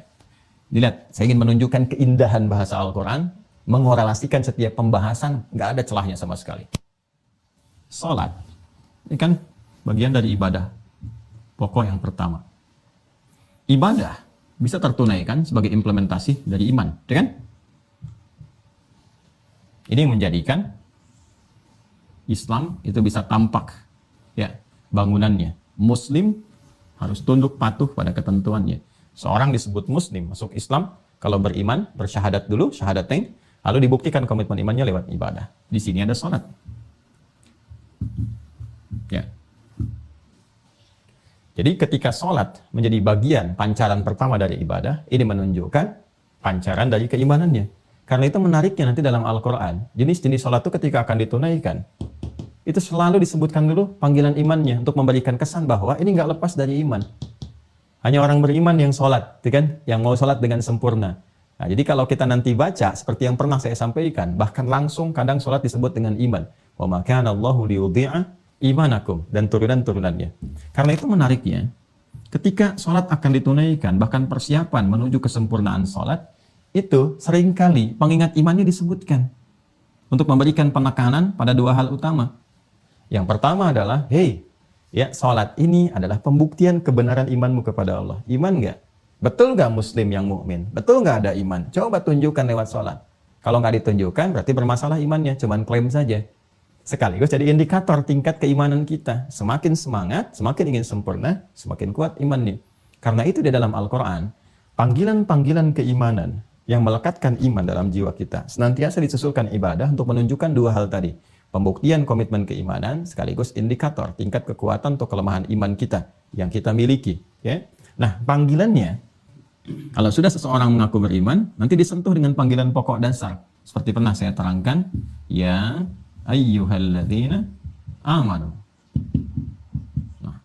Dilihat, saya ingin menunjukkan keindahan bahasa Al-Quran, mengorelasikan setiap pembahasan, nggak ada celahnya sama sekali. Salat, ini kan bagian dari ibadah, pokok yang pertama. Ibadah bisa tertunaikan sebagai implementasi dari iman, ya kan? Ini yang menjadikan Islam itu bisa tampak, ya, bangunannya. Muslim harus tunduk patuh pada ketentuannya. Seorang disebut Muslim, masuk Islam, kalau beriman, bersyahadat dulu, syahadatain, lalu dibuktikan komitmen imannya lewat ibadah. Di sini ada sholat. Ya. Jadi ketika sholat menjadi bagian pancaran pertama dari ibadah, ini menunjukkan pancaran dari keimanannya. Karena itu menariknya nanti dalam Al-Quran, jenis-jenis sholat itu ketika akan ditunaikan, itu selalu disebutkan dulu panggilan imannya untuk memberikan kesan bahwa ini nggak lepas dari iman. Hanya orang beriman yang sholat, kan? Yang mau sholat dengan sempurna. Nah, jadi kalau kita nanti baca, seperti yang pernah saya sampaikan, bahkan langsung kadang sholat disebut dengan iman. Wa ma kana Allahu liyudhi'a imanakum, dan turunan-turunannya. Karena itu menariknya, ketika sholat akan ditunaikan, bahkan persiapan menuju kesempurnaan sholat, itu seringkali pengingat imannya disebutkan untuk memberikan penekanan pada dua hal utama. Yang pertama adalah, hey, ya, sholat ini adalah pembuktian kebenaran imanmu kepada Allah. Iman nggak? Betul nggak Muslim yang mukmin? Betul nggak ada iman? Coba tunjukkan lewat sholat. Kalau nggak ditunjukkan, berarti bermasalah imannya, cuman klaim saja. Sekaligus jadi indikator tingkat keimanan kita. Semakin semangat, semakin ingin sempurna, semakin kuat imannya. Karena itu di dalam Al-Quran, panggilan-panggilan keimanan yang melekatkan iman dalam jiwa kita senantiasa disusulkan ibadah untuk menunjukkan dua hal tadi. Pembuktian komitmen keimanan sekaligus indikator tingkat kekuatan atau kelemahan iman kita yang kita miliki. Ya. Nah, panggilannya, kalau sudah seseorang mengaku beriman, nanti disentuh dengan panggilan pokok dasar. Seperti pernah saya terangkan, ya ayyuhalladzina amanu. Nah,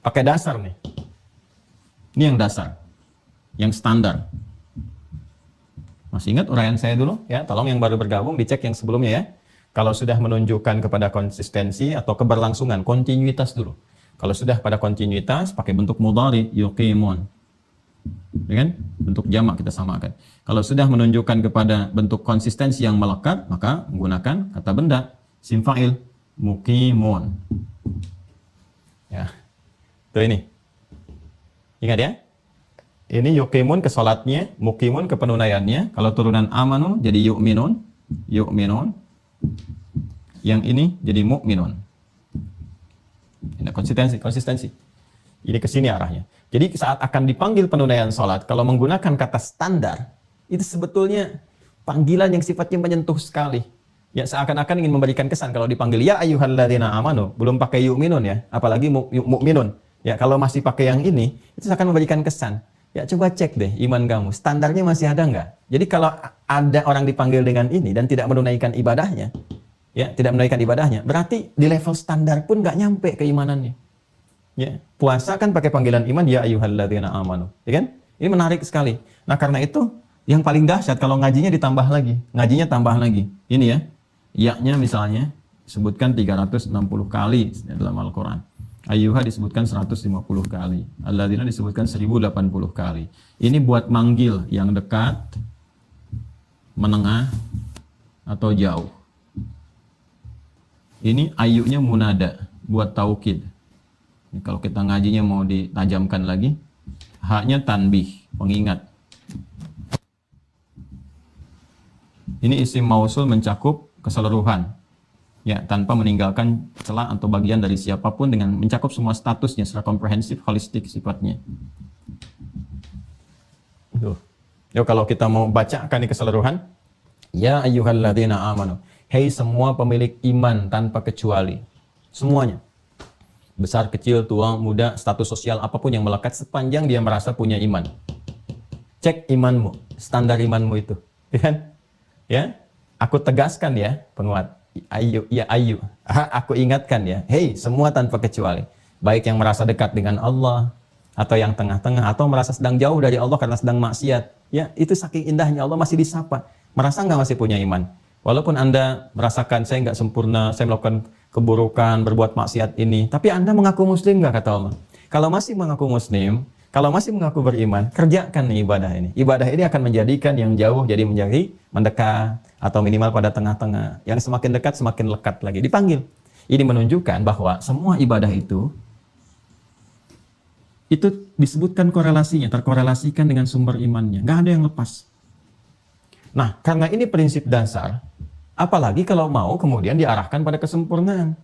pakai dasar nih. Ini yang dasar, yang standar. Masih ingat uraian saya dulu? Ya, tolong yang baru bergabung dicek yang sebelumnya ya. Kalau sudah menunjukkan kepada konsistensi atau keberlangsungan, kontinuitas dulu. Kalau sudah pada kontinuitas, pakai bentuk mudhari, yuqimun. Ya kan? Bentuk jamak kita samakan. Kalau sudah menunjukkan kepada bentuk konsistensi yang melekat, maka menggunakan kata benda, sim fa'il, muqimun. Ya. Tuh ini. Ingat ya? Ini yuqimun ke salatnya, muqimun ke penunaiannya. Kalau turunan amanu jadi yu'minun, yu'minun. Yang ini jadi mu'minun. Ini konsistensi. Ini ke sini arahnya. Jadi saat akan dipanggil penunaian salat, kalau menggunakan kata standar, itu sebetulnya panggilan yang sifatnya menyentuh sekali. Ya, seakan-akan ingin memberikan kesan kalau dipanggil ya ayyuhalladzina amanu, belum pakai yu'minun ya, apalagi mu'minun. Ya, kalau masih pakai yang ini, itu akan memberikan kesan. Ya, coba cek deh iman kamu, standarnya masih ada nggak? Jadi kalau ada orang dipanggil dengan ini dan tidak menunaikan ibadahnya, ya, tidak menunaikan ibadahnya, berarti di level standar pun nggak nyampe keimanannya. Ya, puasa kan pakai panggilan iman ya ayyuhalladzina amanu, ya kan? Ini menarik sekali. Nah, karena itu yang paling dahsyat kalau ngajinya ditambah lagi, ngajinya tambah lagi. Ini ya, ya-nya misalnya disebutkan 360 kali dalam Al-Quran. Ayyuha disebutkan 150 kali. Alladzina disebutkan 1080 kali. Ini buat manggil yang dekat, menengah, atau jauh. Ini ayyunya munada, buat taukid. Ini kalau kita ngajinya mau ditajamkan lagi, haknya tanbih, pengingat. Ini isim mausul mencakup keseluruhan. Ya, tanpa meninggalkan celah atau bagian dari siapapun dengan mencakup semua statusnya secara komprehensif, holistik sifatnya. Yuk, kalau kita mau bacakan di keseluruhan, ya ayyuhalladzina amanu. Hei semua pemilik iman tanpa kecuali. Semuanya. Besar, kecil, tua, muda, status sosial, apapun yang melekat sepanjang dia merasa punya iman. Cek imanmu, standar imanmu itu. Ya kan? Ya, aku tegaskan ya, penguat. Ayu, ya ayu. Aku ingatkan ya, hei semua tanpa kecuali. Baik yang merasa dekat dengan Allah, atau yang tengah-tengah, atau merasa sedang jauh dari Allah karena sedang maksiat. Ya, itu saking indahnya Allah masih disapa. Merasa nggak masih punya iman? Walaupun Anda merasakan saya nggak sempurna, saya melakukan keburukan, berbuat maksiat ini, tapi Anda mengaku Muslim nggak kata Allah? Kalau masih mengaku Muslim, Kalau masih mengaku beriman, kerjakan nih ibadah ini. Ibadah ini akan menjadikan yang jauh jadi menjadi mendekat, atau minimal pada tengah-tengah. Yang semakin dekat semakin lekat lagi. Dipanggil. Ini menunjukkan bahwa semua ibadah itu disebutkan korelasinya, terkorelasikan dengan sumber imannya. Nggak ada yang lepas. Nah, karena ini prinsip dasar, apalagi kalau mau kemudian diarahkan pada kesempurnaan.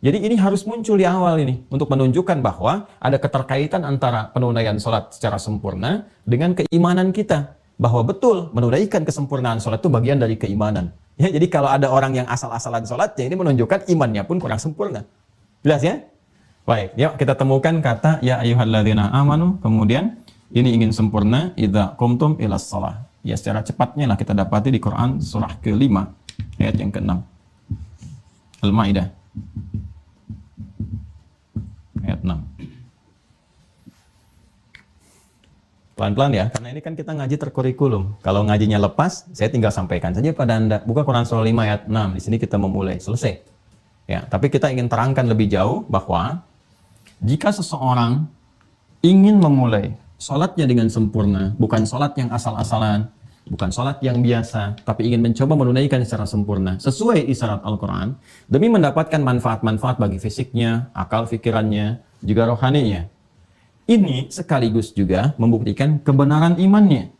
Jadi ini harus muncul di awal ini untuk menunjukkan bahwa ada keterkaitan antara penunaian sholat secara sempurna dengan keimanan kita. Bahwa betul menunaikan kesempurnaan sholat itu bagian dari keimanan. Ya, jadi kalau ada orang yang asal-asalan sholatnya, ini menunjukkan imannya pun kurang sempurna. Jelas ya? Baik, yuk kita temukan kata ya ayyuhalladzina amanu, kemudian ini ingin sempurna, idza qumtum ilas shalah. Ya secara cepatnya lah kita dapati di Quran surah ke-5 ayat yang ke-6. Al-Maidah ayat 6. Pelan-pelan ya, karena ini kan kita ngaji terkurikulum. Kalau ngajinya lepas, saya tinggal sampaikan saja pada Anda. Buka Quran surah 5 ayat 6. Di sini kita memulai, selesai. Ya, tapi kita ingin terangkan lebih jauh bahwa jika seseorang ingin memulai sholatnya dengan sempurna, bukan sholat yang asal-asalan, bukan sholat yang biasa, tapi ingin mencoba menunaikan secara sempurna, sesuai isyarat Al-Quran, demi mendapatkan manfaat-manfaat bagi fisiknya, akal fikirannya, juga rohaninya. Ini sekaligus juga membuktikan kebenaran imannya.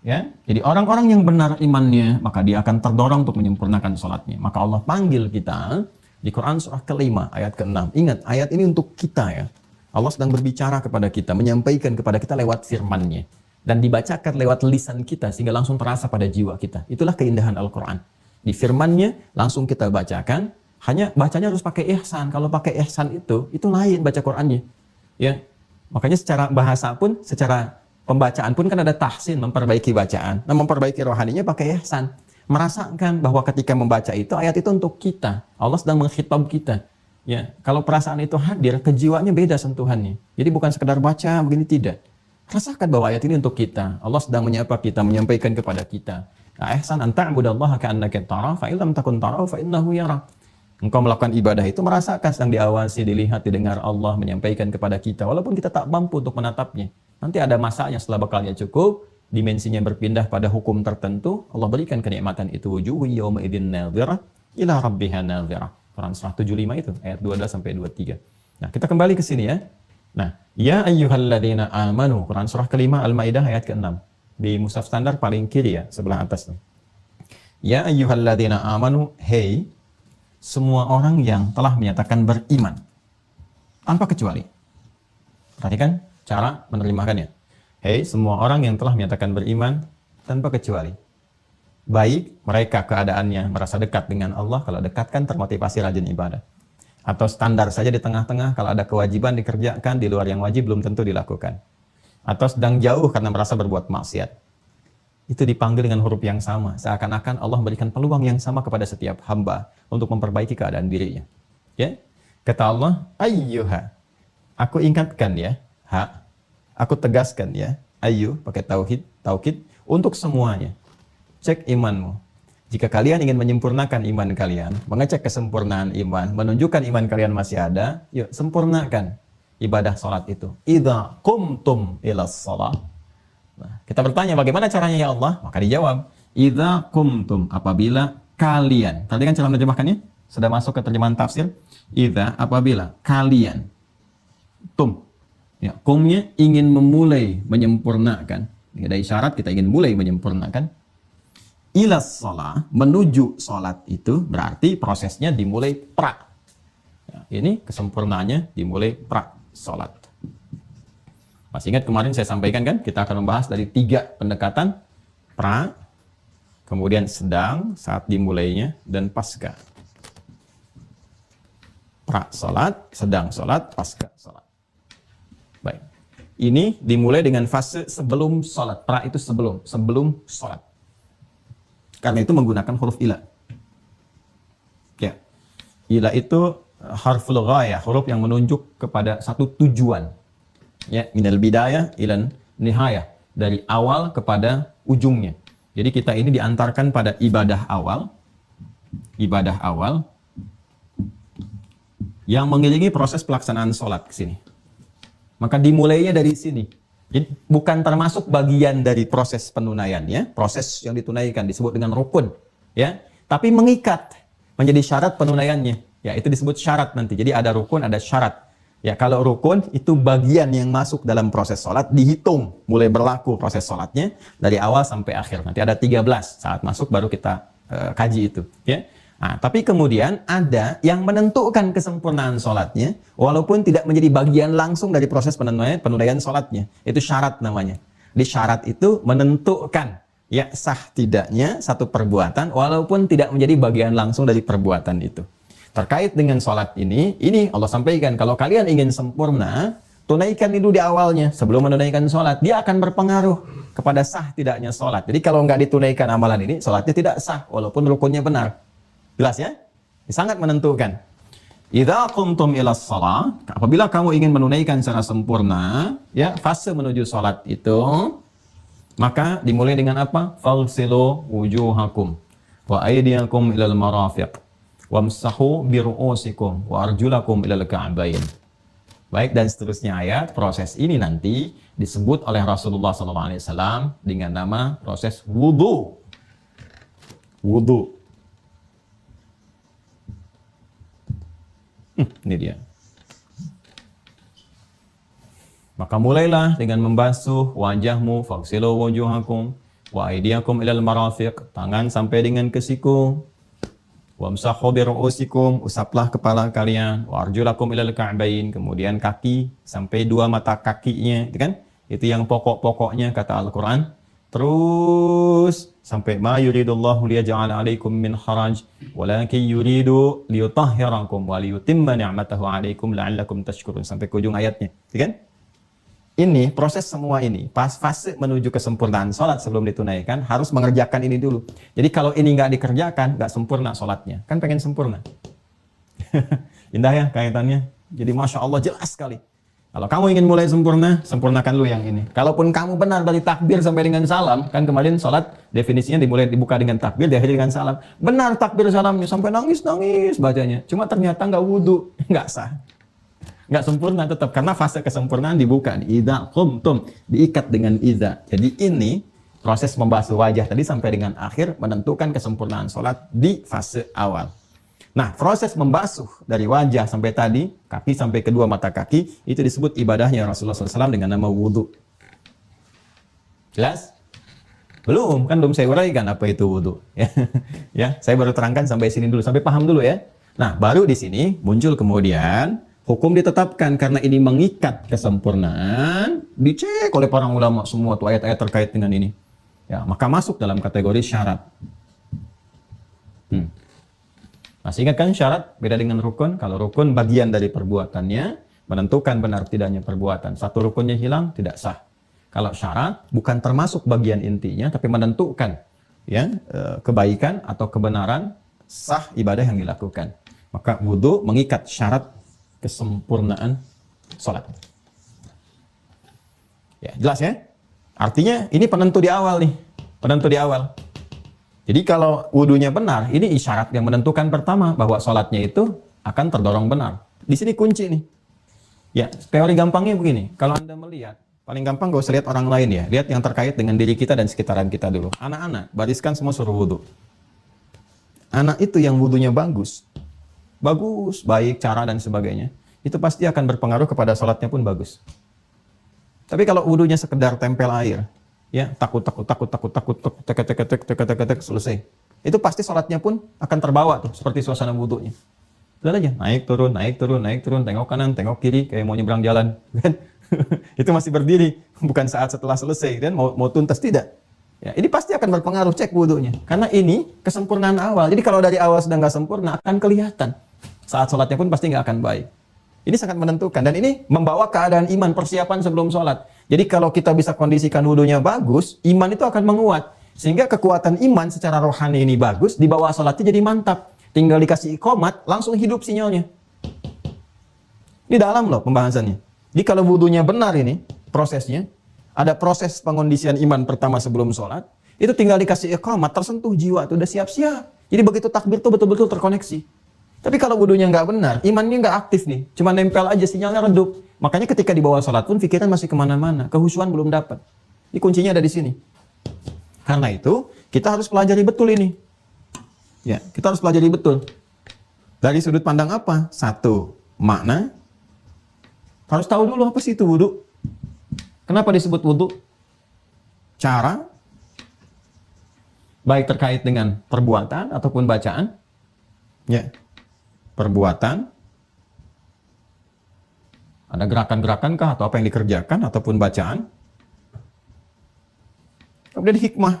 Ya, jadi orang-orang yang benar imannya, maka dia akan terdorong untuk menyempurnakan sholatnya. Maka Allah panggil kita di Quran surah ke-5 ayat ke-6. Ingat, ayat ini untuk kita ya. Allah sedang berbicara kepada kita, menyampaikan kepada kita lewat firman-Nya. Dan dibacakan lewat lisan kita sehingga langsung terasa pada jiwa kita. Itulah keindahan Al-Quran. Di firman-Nya langsung kita bacakan, hanya bacanya harus pakai ihsan. Kalau pakai ihsan itu lain baca Quran-Nya. Ya. Makanya secara bahasa pun, secara pembacaan pun kan ada tahsin, memperbaiki bacaan. Nah, memperbaiki rohaninya pakai ihsan. Merasakan bahwa ketika membaca itu, ayat itu untuk kita. Allah sedang mengkhitab kita. Ya, kalau perasaan itu hadir, kejiwaannya beda sentuhannya. Jadi bukan sekedar baca, begini tidak. Rasakan bahwa ayat ini untuk kita. Allah sedang menyapa kita, menyampaikan kepada kita. Ihsan an ta'budallaha ka'annaka tarahu fa illam takun tarahu fa innahu yarak. Engkau melakukan ibadah itu merasakan sedang diawasi, dilihat, didengar Allah menyampaikan kepada kita. Walaupun kita tak mampu untuk menatapnya. Nanti ada masanya setelah bekalnya cukup, dimensinya berpindah pada hukum tertentu, Allah berikan kenikmatan itu. Wujuhu yawma idzin nadhirah ila rabbiha nadhirah. Quran surah 75 itu, ayat 12 sampai 23. Nah, kita kembali ke sini ya. Nah, ya ayyuhalladzina amanu, Quran surah ke-5 Al-Maidah ayat ke-6. Di mushaf standar paling kiri ya, sebelah atas. Ya ayyuhalladzina amanu, hey, semua orang yang telah menyatakan beriman. Tanpa kecuali. Perhatikan cara menerjemahkannya. Hey, semua orang yang telah menyatakan beriman tanpa kecuali. Baik mereka keadaannya merasa dekat dengan Allah, kalau dekat kan termotivasi rajin ibadah. Atau standar saja di tengah-tengah, kalau ada kewajiban dikerjakan, di luar yang wajib belum tentu dilakukan. Atau sedang jauh karena merasa berbuat maksiat. Itu dipanggil dengan huruf yang sama. Seakan-akan Allah memberikan peluang yang sama kepada setiap hamba untuk memperbaiki keadaan dirinya. Ya? Kata Allah, ayyuha. Aku ingatkan ya, ha. Aku tegaskan ya, ayyuh, pakai taukid, untuk semuanya. Cek imanmu. Jika kalian ingin menyempurnakan iman kalian, mengecek kesempurnaan iman, menunjukkan iman kalian masih ada, yuk sempurnakan ibadah sholat itu. Idza qumtum ilas shalah. Nah, kita bertanya bagaimana caranya ya Allah? Maka dijawab, idza qumtum, apabila kalian. Tadi kan cara menerjemahkannya sudah masuk ke terjemahan tafsir. Idza, apabila kalian. Tum. Ya, qumnya ingin memulai menyempurnakan. Ini ada isyarat kita ingin mulai menyempurnakan. Ilas sholat, menuju sholat itu berarti prosesnya dimulai pra. Ya, ini kesempurnaannya dimulai pra sholat. Masih ingat kemarin saya sampaikan kan, kita akan membahas dari 3 pendekatan, pra, kemudian sedang saat dimulainya, dan pasca. Pra sholat, sedang sholat, pasca sholat. Baik, ini dimulai dengan fase sebelum sholat. Pra itu sebelum sholat. Karena itu menggunakan huruf ila. Ya. Ila itu harful ghayah, huruf yang menunjuk kepada satu tujuan. Ya, minal bidayah ilan nihayah, dari awal kepada ujungnya. Jadi kita ini diantarkan pada ibadah awal yang mengiringi proses pelaksanaan sholat ke sini. Maka dimulainya dari sini. Jadi bukan termasuk bagian dari proses penunaiannya, proses yang ditunaikan disebut dengan rukun, ya. Tapi mengikat menjadi syarat penunaiannya, ya itu disebut syarat nanti. Jadi ada rukun, ada syarat. Ya kalau rukun itu bagian yang masuk dalam proses sholat dihitung mulai berlaku proses sholatnya dari awal sampai akhir. Nanti ada 13 saat masuk baru kita kaji itu, ya. Nah, tapi kemudian ada yang menentukan kesempurnaan sholatnya, walaupun tidak menjadi bagian langsung dari proses penunaian sholatnya. Itu syarat namanya. Di syarat itu menentukan ya sah tidaknya satu perbuatan, walaupun tidak menjadi bagian langsung dari perbuatan itu. Terkait dengan sholat ini Allah sampaikan, kalau kalian ingin sempurna, tunaikan dulu di awalnya, sebelum menunaikan sholat. Dia akan berpengaruh kepada sah tidaknya sholat. Jadi kalau nggak ditunaikan amalan ini, sholatnya tidak sah, walaupun rukunnya benar. Jelas ya? Sangat menentukan. Idza qumtum ila shalah, apabila kamu ingin menunaikan secara sempurna, ya, fase menuju salat itu, maka dimulai dengan apa? Faghsilu wujuhakum wa aydiyakum ilal marafiq wamsahu bi ru'usikum wa arjulakum ilal ka'bayn. Baik, dan seterusnya ayat. Proses ini nanti disebut oleh Rasulullah SAW dengan nama proses wudu. Wudu. Ini dia. Maka mulailah dengan membasuh wajahmu, faghsilu wujuhakum wa aydiyakum ilal marafiq, tangan sampai dengan ke siku. Wamsahu bi ru'usikum, usaplah kepala kalian, wa arjulakum ilal ka'bayn, kemudian kaki sampai dua mata kakinya, itu kan? Itu yang pokok-pokoknya kata Al-Qur'an. Terus sampai ma yuridullahu liyaj'ala 'alaikum min haraj walakin yuridu liyutahhirakum wa liyutimma ni'matahu 'alaikum la'allakum tashkurun, sampai ke ujung ayatnya, kan? Ini proses semua ini pas fase menuju kesempurnaan salat sebelum ditunaikan harus mengerjakan ini dulu. Jadi kalau ini nggak dikerjakan nggak sempurna salatnya. Kan pengen sempurna. Indah ya kaitannya. Jadi Masya Allah jelas sekali. Kalau kamu ingin mulai sempurna, sempurnakan lu yang ini. Kalaupun kamu benar dari takbir sampai dengan salam, kan kemarin sholat definisinya dibuka dengan takbir, diakhiri dengan salam. Benar takbir salamnya, sampai nangis-nangis bacanya. Cuma ternyata nggak wudhu, nggak sah. Nggak sempurna tetap, karena fase kesempurnaan dibuka. Idza qumtum, diikat dengan idza. Jadi ini proses membasuh wajah tadi sampai dengan akhir menentukan kesempurnaan sholat di fase awal. Nah, proses membasuh dari wajah sampai tadi, kaki sampai kedua mata kaki, itu disebut ibadahnya Rasulullah SAW dengan nama wudhu. Jelas? Belum, kan belum saya uraikan apa itu wudhu. Ya, saya baru terangkan sampai sini dulu, sampai paham dulu ya. Nah, baru di sini muncul kemudian hukum ditetapkan karena ini mengikat kesempurnaan, dicek oleh para ulama semua tuh ayat-ayat terkait dengan ini. Ya, maka masuk dalam kategori syarat. Masih ingat kan syarat beda dengan rukun? Kalau rukun bagian dari perbuatannya menentukan benar tidaknya perbuatan. Satu rukunnya hilang tidak sah. Kalau syarat bukan termasuk bagian intinya tapi menentukan ya kebaikan atau kebenaran sah ibadah yang dilakukan. Maka wudu mengikat syarat kesempurnaan sholat. Ya, jelas ya? Artinya ini penentu di awal nih. Penentu di awal. Jadi kalau wudunya benar, ini isyarat yang menentukan pertama bahwa sholatnya itu akan terdorong benar. Di sini kunci nih. Ya, teori gampangnya begini. Kalau Anda melihat, paling gampang gak usah lihat orang lain ya. Lihat yang terkait dengan diri kita dan sekitaran kita dulu. Anak-anak, bariskan semua suruh wudu. Anak itu yang wudunya bagus. Bagus, baik, cara dan sebagainya. Itu pasti akan berpengaruh kepada sholatnya pun bagus. Tapi kalau wudunya sekedar tempel air, ya takut selesai, itu pasti sholatnya pun akan terbawa tuh seperti suasana wudunya. Lihat aja, naik turun, tengok kanan, tengok kiri, kayak mau nyebrang jalan, kan? Itu masih berdiri, bukan saat setelah selesai, dan mau tuntas tidak. Ya, ini pasti akan berpengaruh, cek wudunya, karena ini kesempurnaan awal. Jadi kalau dari awal sedang nggak sempurna, akan kelihatan. Saat sholatnya pun pasti nggak akan baik. Ini sangat menentukan, dan ini membawa keadaan iman, persiapan sebelum sholat. Jadi kalau kita bisa kondisikan wudunya bagus, iman itu akan menguat. Sehingga kekuatan iman secara rohani ini bagus, dibawa sholatnya jadi mantap. Tinggal dikasih iqomat, langsung hidup sinyalnya. Ini dalam loh pembahasannya. Jadi kalau wudunya benar ini, prosesnya, ada proses pengondisian iman pertama sebelum sholat, itu tinggal dikasih iqomat, tersentuh jiwa, itu udah siap-siap. Jadi begitu takbir itu betul-betul terkoneksi. Tapi kalau wudunya nggak benar, imannya nggak aktif nih, cuma nempel aja, sinyalnya redup. Makanya ketika dibawa sholat pun pikiran masih kemana-mana, kehusuan belum dapat. Ini kuncinya ada di sini. Karena itu kita harus pelajari betul ini. Ya, kita harus pelajari betul. Dari sudut pandang apa? Satu, makna. Harus tahu dulu apa sih itu wudu. Kenapa disebut wudu? Cara, baik terkait dengan perbuatan ataupun bacaan. Ya, perbuatan. Ada gerakan-gerakan kah atau apa yang dikerjakan ataupun bacaan. Kemudian hikmah.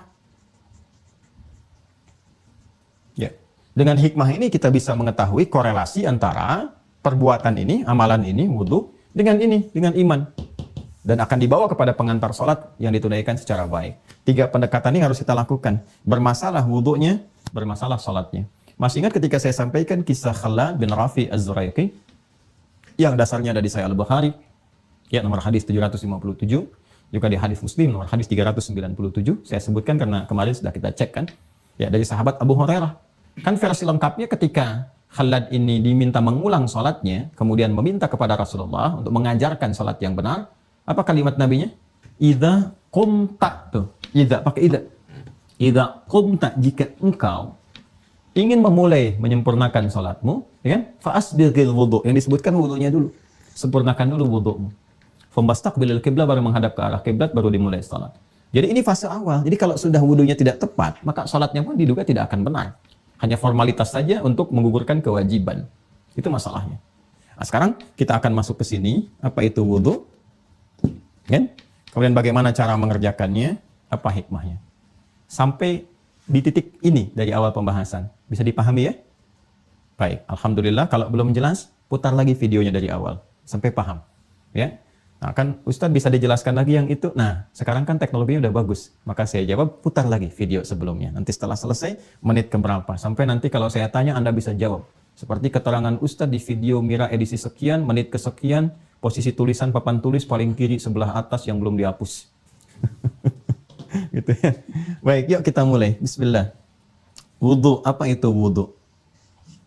Ya, dengan hikmah ini kita bisa mengetahui korelasi antara perbuatan ini, amalan ini, wudu, dengan ini, dengan iman. Dan akan dibawa kepada pengantar sholat yang ditunaikan secara baik. 3 pendekatan ini harus kita lakukan. Bermasalah wudunya, bermasalah sholatnya. Masih ingat ketika saya sampaikan kisah Khalad bin Rafi Az-Zuraiqi yang dasarnya ada di Sahih Al-Bukhari, ya, nomor hadis 757, juga di hadis Muslim nomor hadis 397. Saya sebutkan karena kemarin sudah kita cek kan, ya, dari sahabat Abu Hurairah. Kan versi lengkapnya ketika Khalad ini diminta mengulang sholatnya, kemudian meminta kepada Rasulullah untuk mengajarkan sholat yang benar. Apa kalimat nabinya? Idza qumta, tuh, idza pakai idza. Idza qumta, jika engkau ingin memulai menyempurnakan sholatmu, ya kan? Fa'asbiril wudu, yang disebutkan wudunya dulu. Sempurnakan dulu wudumu. Fambastaqbilil qiblah, baru menghadap ke arah kiblat, baru dimulai sholat. Jadi ini fase awal. Jadi kalau sudah wudunya tidak tepat, maka sholatnya pun diduga tidak akan benar. Hanya formalitas saja untuk menggugurkan kewajiban. Itu masalahnya. Nah, sekarang kita akan masuk ke sini. Apa itu wudu? Kan? Kemudian bagaimana cara mengerjakannya? Apa hikmahnya? Sampai di titik ini dari awal pembahasan. Bisa dipahami ya? Baik, alhamdulillah. Kalau belum jelas, putar lagi videonya dari awal sampai paham. Ya. Nah, kan Ustadz bisa dijelaskan lagi yang itu. Nah, sekarang kan teknologinya udah bagus. Maka saya jawab, putar lagi video sebelumnya. Nanti setelah selesai, menit keberapa. Sampai nanti kalau saya tanya, Anda bisa jawab. Seperti keterangan Ustadz di video Mira edisi sekian, menit kesekian, posisi tulisan papan tulis paling kiri sebelah atas yang belum dihapus. Gitu ya. Baik, yuk kita mulai. Bismillah. Wudu, apa itu wudu?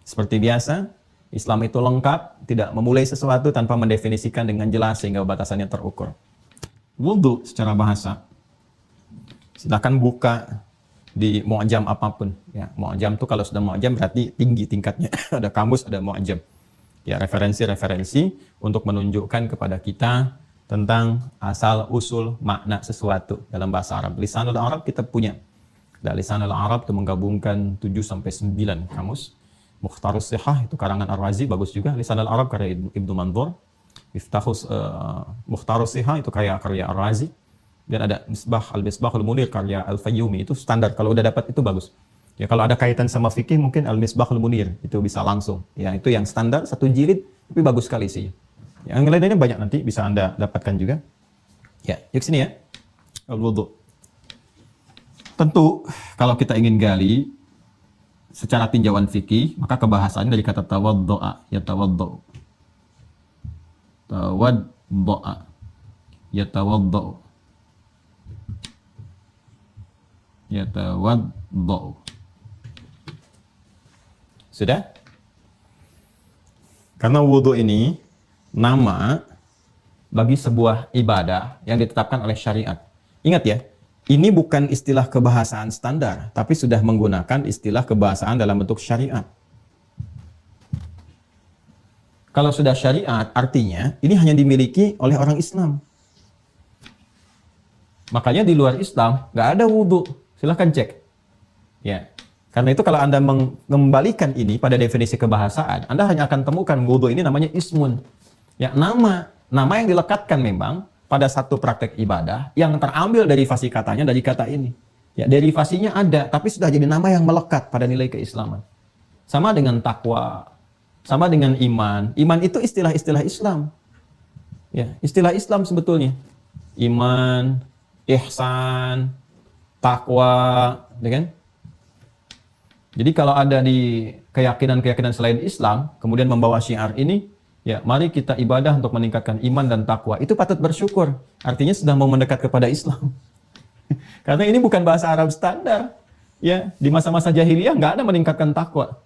Seperti biasa, Islam itu lengkap, tidak memulai sesuatu tanpa mendefinisikan dengan jelas sehingga batasannya terukur. Wudu secara bahasa. Silakan buka di mu'jam apapun. Ya, mu'jam itu kalau sudah mu'jam berarti tinggi tingkatnya. Ada kamus, ada mu'jam. Ya, referensi-referensi untuk menunjukkan kepada kita tentang asal usul makna sesuatu dalam bahasa Arab. Lisanul Arab kita punya. Dan Lisanul Arab itu menggabungkan 7 sampai 9 kamus. Mukhtarus Sihah itu karangan Ar-Razi, bagus juga. Lisanul Arab karya Ibnu Mandur. Mukhtarus Sihah itu karya Ar-Razi. Dan ada Al-Misbahul Munir karya Al-Fayyumi, itu standar. Kalau udah dapat itu bagus. Ya, kalau ada kaitan sama fikih mungkin Al-Misbahul Munir itu bisa langsung. Ya, itu yang standar 1 jilid tapi bagus sekali sih. Yang lainnya banyak nanti bisa Anda dapatkan juga. Ya, yuk sini ya. Al-wudu. Tentu kalau kita ingin gali secara tinjauan fikih, maka kebahasannya dari kata tawaddu'a, ya tawaddu'. Tawaddu'a, ya tawaddu'. Ya tawaddu'. Sudah? Karena wudu ini nama bagi sebuah ibadah yang ditetapkan oleh syariat. Ingat ya, ini bukan istilah kebahasaan standar, tapi sudah menggunakan istilah kebahasaan dalam bentuk syariat. Kalau sudah syariat, artinya ini hanya dimiliki oleh orang Islam. Makanya di luar Islam nggak ada wudhu. Silahkan cek. Ya, karena itu kalau Anda mengembalikan ini pada definisi kebahasaan, Anda hanya akan temukan wudhu ini namanya ismun. Ya, nama yang dilekatkan memang pada satu praktek ibadah yang terambil derivasi katanya dari kata ini. Ya, derivasinya ada, tapi sudah jadi nama yang melekat pada nilai keislaman. Sama dengan takwa, sama dengan iman. Iman itu istilah-istilah Islam. Ya, istilah Islam sebetulnya. Iman, ihsan, takwa, ya kan? Jadi kalau ada di keyakinan-keyakinan selain Islam, kemudian membawa syiar ini, ya, mari kita ibadah untuk meningkatkan iman dan takwa. Itu patut bersyukur. Artinya sudah mau mendekat kepada Islam. Karena ini bukan bahasa Arab standar. Ya, di masa-masa jahiliyah nggak ada meningkatkan takwa.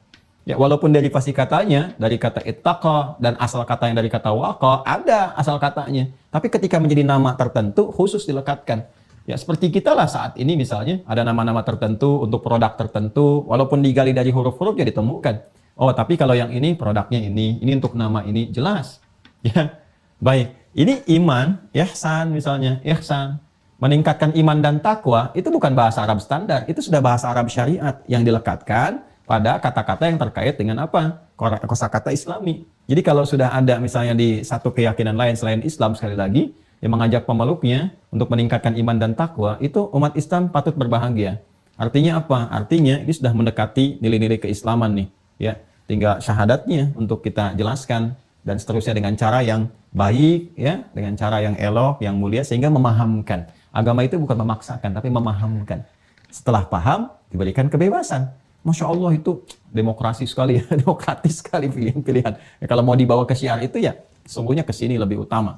Ya, walaupun derivasi katanya dari kata ittaqa dan asal katanya dari kata waqa, ada asal katanya. Tapi ketika menjadi nama tertentu khusus dilekatkan. Ya, seperti kita lah saat ini misalnya ada nama-nama tertentu untuk produk tertentu, walaupun digali dari huruf-huruf ya ditemukan. Oh, tapi kalau yang ini produknya ini untuk nama ini jelas. Ya. Baik. Ini iman, ihsan misalnya, ihsan. Meningkatkan iman dan takwa itu bukan bahasa Arab standar, itu sudah bahasa Arab syariat yang dilekatkan pada kata-kata yang terkait dengan apa? Kosakata Islami. Jadi kalau sudah ada misalnya di satu keyakinan lain selain Islam, sekali lagi yang mengajak pemeluknya untuk meningkatkan iman dan takwa, itu umat Islam patut berbahagia. Artinya apa? Artinya ini sudah mendekati nilai-nilai keislaman nih, ya. Tinggal syahadatnya untuk kita jelaskan dan seterusnya dengan cara yang baik, ya, dengan cara yang elok, yang mulia, sehingga memahamkan. Agama itu bukan memaksakan, tapi memahamkan. Setelah paham, diberikan kebebasan. Masya Allah itu demokrasi sekali, ya, demokratis sekali pilihan. Ya, kalau mau dibawa ke syiar itu ya, sungguhnya ke sini lebih utama.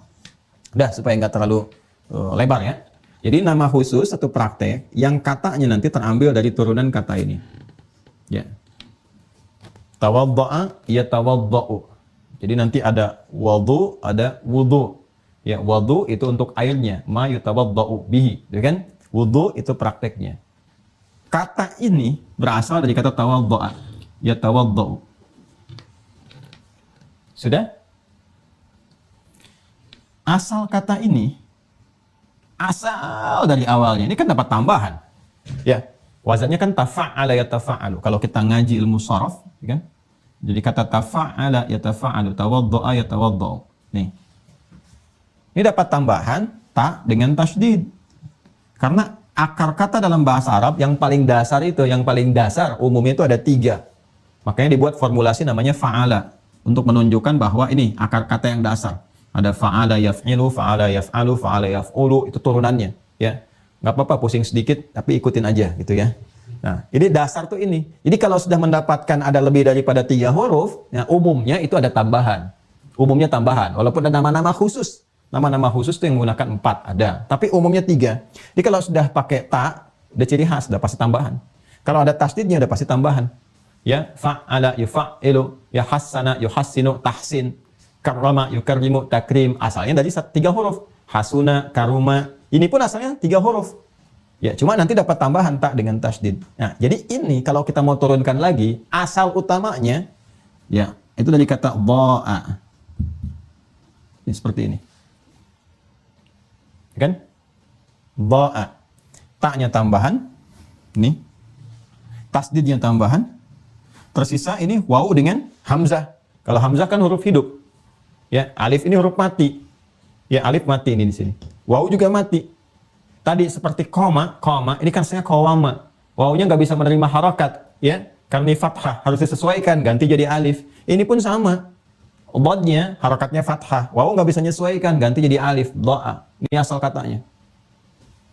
Udah, supaya nggak terlalu lebar ya. Jadi nama khusus satu praktek yang katanya nanti terambil dari turunan kata ini. Ya. Tawadda'a yatawadda'u. Jadi nanti ada wudu, ada wudu. Ya, wudu itu untuk airnya, ma yutawadda'u bihi, ya kan? Wudu itu prakteknya. Kata ini berasal dari kata tawadda'a, yatawadda'u. Sudah? Asal kata ini asal dari awalnya ini kan dapat tambahan. Ya, wazannya kan tafa'ala yatafa'alu. Kalau kita ngaji ilmu sharaf, ya kan? Jadi kata tafa'ala yatafa'alu, tawadda'a yatawadda'u. Nih. Ini dapat tambahan ta dengan tasydid. Karena akar kata dalam bahasa Arab yang paling dasar itu, yang paling dasar umumnya itu ada 3. Makanya dibuat formulasi namanya fa'ala untuk menunjukkan bahwa ini akar kata yang dasar. Ada fa'ala yaf'ilu, fa'ala yaf'alu, fa'ala yaf'ulu, itu turunannya, ya. Nggak apa-apa pusing sedikit tapi ikutin aja gitu ya. Nah, ini dasar tuh ini. Jadi kalau sudah mendapatkan ada lebih daripada 3 huruf, ya umumnya itu ada tambahan. Umumnya tambahan, walaupun ada nama-nama khusus. Nama-nama khusus itu yang menggunakan 4 ada, tapi umumnya 3. Jadi kalau sudah pakai ta, udah ciri khas, udah pasti tambahan. Kalau ada tasdidnya udah pasti tambahan. Ya, fa'ala yuf'ilu, ya hassana yuhassinu, tahsin, karrama yukarrimu, takrim. Asalnya dari 3 huruf. Hasuna, karuma. Ini pun asalnya 3 huruf. Ya, cuma nanti dapat tambahan ta dengan tasdid. Nah, jadi ini kalau kita mau turunkan lagi, asal utamanya ya, itu dari kata dha'a. Ini seperti ini. Kan? Dha'a. Ta-nya tambahan. Ini. Tasdidnya tambahan. Tersisa ini waw dengan hamzah. Kalau hamzah kan huruf hidup. Ya, alif ini huruf mati. Ya, alif mati ini di sini. Waw juga mati. Tadi seperti koma, ini kan sebenarnya qawama. Wawnya nggak bisa menerima harakat, ya. Karena ini fathah, harus disesuaikan, ganti jadi alif. Ini pun sama. Dodnya, harakatnya fathah. Waw nggak bisa menyesuaikan, ganti jadi alif. Dha'a. Ini asal katanya.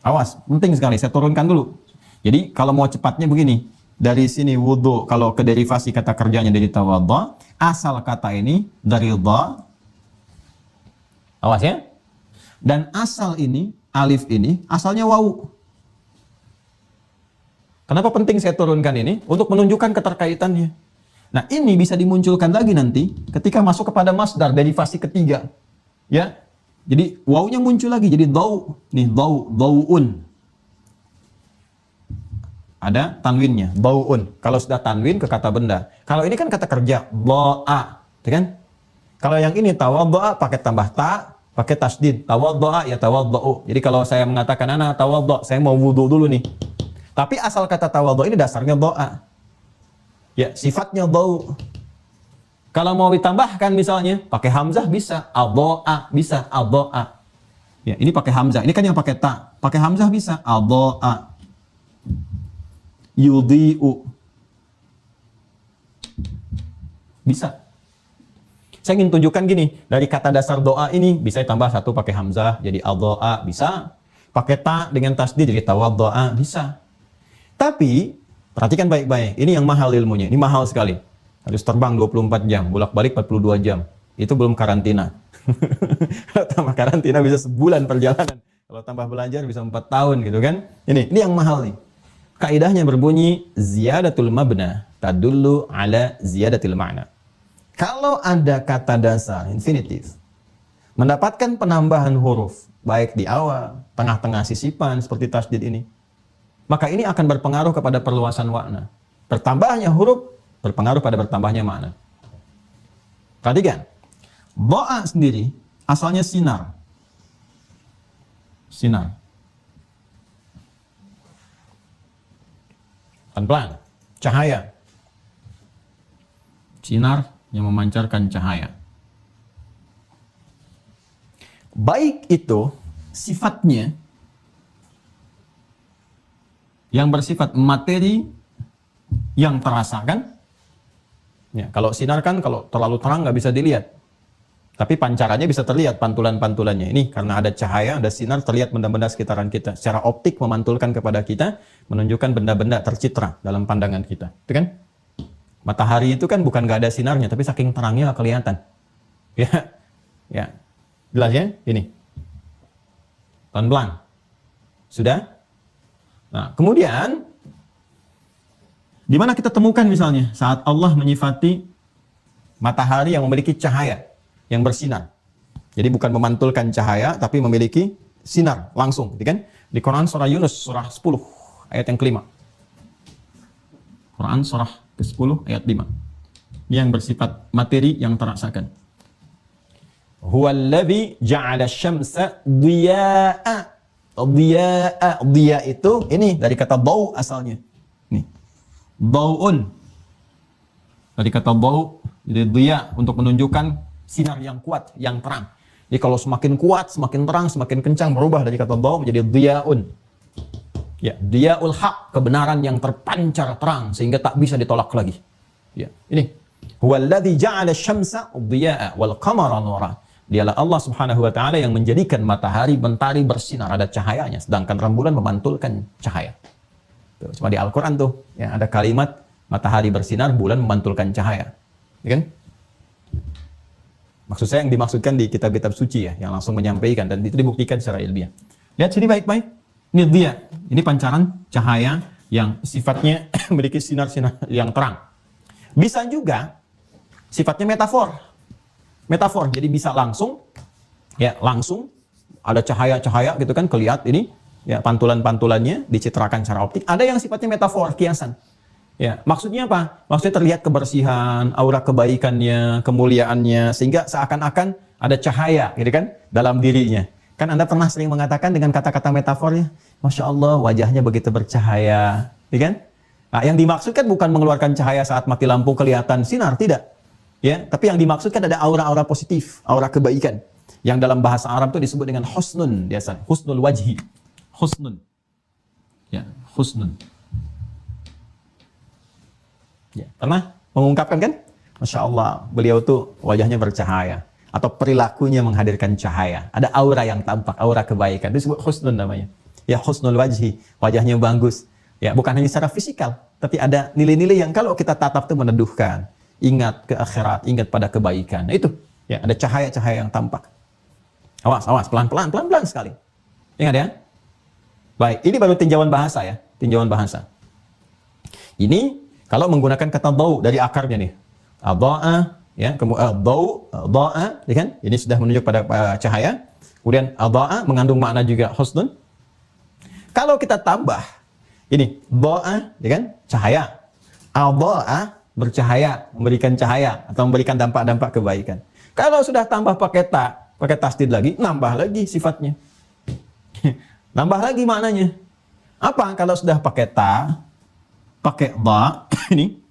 Awas, penting sekali. Saya turunkan dulu. Jadi kalau mau cepatnya begini. Dari sini wudu, kalau ke derivasi kata kerjanya dari tawadda, asal kata ini dari dha. Awas ya. Dan asal ini, alif ini, asalnya waw. Kenapa penting saya turunkan ini? Untuk menunjukkan keterkaitannya. Nah, ini bisa dimunculkan lagi nanti ketika masuk kepada masdar derivasi ketiga. Ya. Jadi wawnya muncul lagi jadi daw. Nih dawun. Ada tanwinnya, dawun. Kalau sudah tanwin ke kata benda. Kalau ini kan kata kerja, dha'a, kan? Kalau yang ini tawadda'a pakai tambah ta, pakai tasdid. Tawadda'a ya tawadda'u. Jadi kalau saya mengatakan ana tawadda', saya mau wudu dulu nih. Tapi asal kata tawadda' ini dasarnya dha'a. Ya, sifatnya dhaw. Kalau mau ditambahkan misalnya pakai hamzah bisa, adha'a bisa, adha'a. Ya, ini pakai hamzah. Ini kan yang pakai ta. Pakai hamzah bisa, adha'a. Yudhi'u. Bisa. Saya ingin tunjukkan gini, dari kata dasar doa ini bisa ditambah 1 pakai hamzah jadi adha'a, bisa. Pakai ta dengan tasdid jadi tawadda'a, bisa. Tapi perhatikan baik-baik, ini yang mahal ilmunya, ini mahal sekali. Harus terbang 24 jam, bolak-balik 42 jam. Itu belum karantina. Kalau tambah karantina bisa sebulan perjalanan. Kalau tambah belajar bisa 4 tahun gitu kan. Ini yang mahal nih. Kaidahnya berbunyi ziyadatul mabna tadullu ala ziyadatil ma'na. Kalau ada kata dasar infinitif mendapatkan penambahan huruf baik di awal, tengah-tengah sisipan seperti tasdid ini, maka ini akan berpengaruh kepada perluasan makna. Bertambahnya huruf berpengaruh pada bertambahnya makna. Perhatikan, doa sendiri asalnya sinar. Sinar. Pelan-pelan, cahaya. Sinar yang memancarkan cahaya. Baik itu sifatnya yang bersifat materi yang terasakan. Ya, kalau sinar kan kalau terlalu terang nggak bisa dilihat. Tapi pancarannya bisa terlihat, pantulan-pantulannya. Ini karena ada cahaya, ada sinar, terlihat benda-benda sekitaran kita. Secara optik memantulkan kepada kita, menunjukkan benda-benda tercitra dalam pandangan kita. Itu kan? Matahari itu kan bukan nggak ada sinarnya, tapi saking terangnya nggak kelihatan. Ya, ya. Jelas ya? Ini. Pelan-pelan. Sudah? Nah, kemudian, di mana kita temukan misalnya saat Allah menyifati matahari yang memiliki cahaya yang bersinar. Jadi bukan memantulkan cahaya, tapi memiliki sinar langsung. Gitu kan? Di Quran surah Yunus, surah 10, ayat yang kelima. Quran surah ke-10, ayat 5. Yang bersifat materi yang terasakan. Huwallazi ja'ala syamsa diya'a. Diya'a. Diya itu, ini dari kata bau asalnya. Nih. Bau'un. Dari kata bau, jadi diya untuk menunjukkan sinar yang kuat, yang terang. Jadi kalau semakin kuat, semakin terang, semakin kencang, berubah dari kata bau menjadi diya'un. Ya, diya'ul haq, kebenaran yang terpancar terang sehingga tak bisa ditolak lagi. Ya, ini. Huwallazi ja'ala syamsa diya'a wal qamara nura. Dialah Allah Subhanahu wa taala yang menjadikan matahari mentari bersinar, ada cahayanya, sedangkan rembulan memantulkan cahaya. Tuh, cuma di Al-Qur'an tuh, ya ada kalimat matahari bersinar, bulan memantulkan cahaya. Ya kan? Maksud saya yang dimaksudkan di kitab-kitab suci ya, yang langsung menyampaikan, dan itu dibuktikan secara ilmiah. Lihat sini baik-baik. Ini dia. Ini pancaran cahaya yang sifatnya memiliki sinar-sinar yang terang. Bisa juga sifatnya metafor. Metafor, jadi bisa langsung, ya langsung ada cahaya-cahaya gitu kan, kelihatan ini, ya pantulan-pantulannya dicitrakan secara optik. Ada yang sifatnya metafor, kiasan. Ya, maksudnya apa? Maksudnya terlihat kebersihan, aura kebaikannya, kemuliaannya, sehingga seakan-akan ada cahaya, gitu kan, dalam dirinya. Kan Anda pernah sering mengatakan dengan kata-kata metafornya, Masya Allah, wajahnya begitu bercahaya, gitu kan? Nah, yang dimaksudkan bukan mengeluarkan cahaya saat mati lampu kelihatan sinar, tidak. Ya, tapi yang dimaksudkan ada aura-aura positif, aura kebaikan, yang dalam bahasa Arab itu disebut dengan husnun, biasanya, husnul wajhi, husnun. Ya, husnun. Ya, pernah mengungkapkan kan? Masya Allah, beliau tuh wajahnya bercahaya. Atau perilakunya menghadirkan cahaya. Ada aura yang tampak, aura kebaikan. Itu disebut husnun namanya. Ya, husnul wajhi, wajahnya bagus. Ya, bukan hanya secara fisikal, tapi ada nilai-nilai yang kalau kita tatap tuh meneduhkan. Ingat ke akhirat, ingat pada kebaikan. Nah, itu, ya ada cahaya-cahaya yang tampak. Awas, awas, pelan-pelan, pelan-pelan sekali. Ingat ya? Baik, ini baru tinjauan bahasa ya, tinjauan bahasa. Ini kalau menggunakan kata dau dari akarnya nih, adha'a, ya, kemudian dau, dha'a, ya kan? Ini sudah menunjuk pada cahaya. Kemudian adha'a mengandung makna juga husnun. Kalau kita tambah ini dha'a, ya kan? Cahaya. Adha'a bercahaya, memberikan cahaya atau memberikan dampak-dampak kebaikan. Kalau sudah tambah pakai tasdid lagi, nambah lagi sifatnya. Nambah lagi maknanya. Apa kalau sudah pakai ta? Pakai dha, ini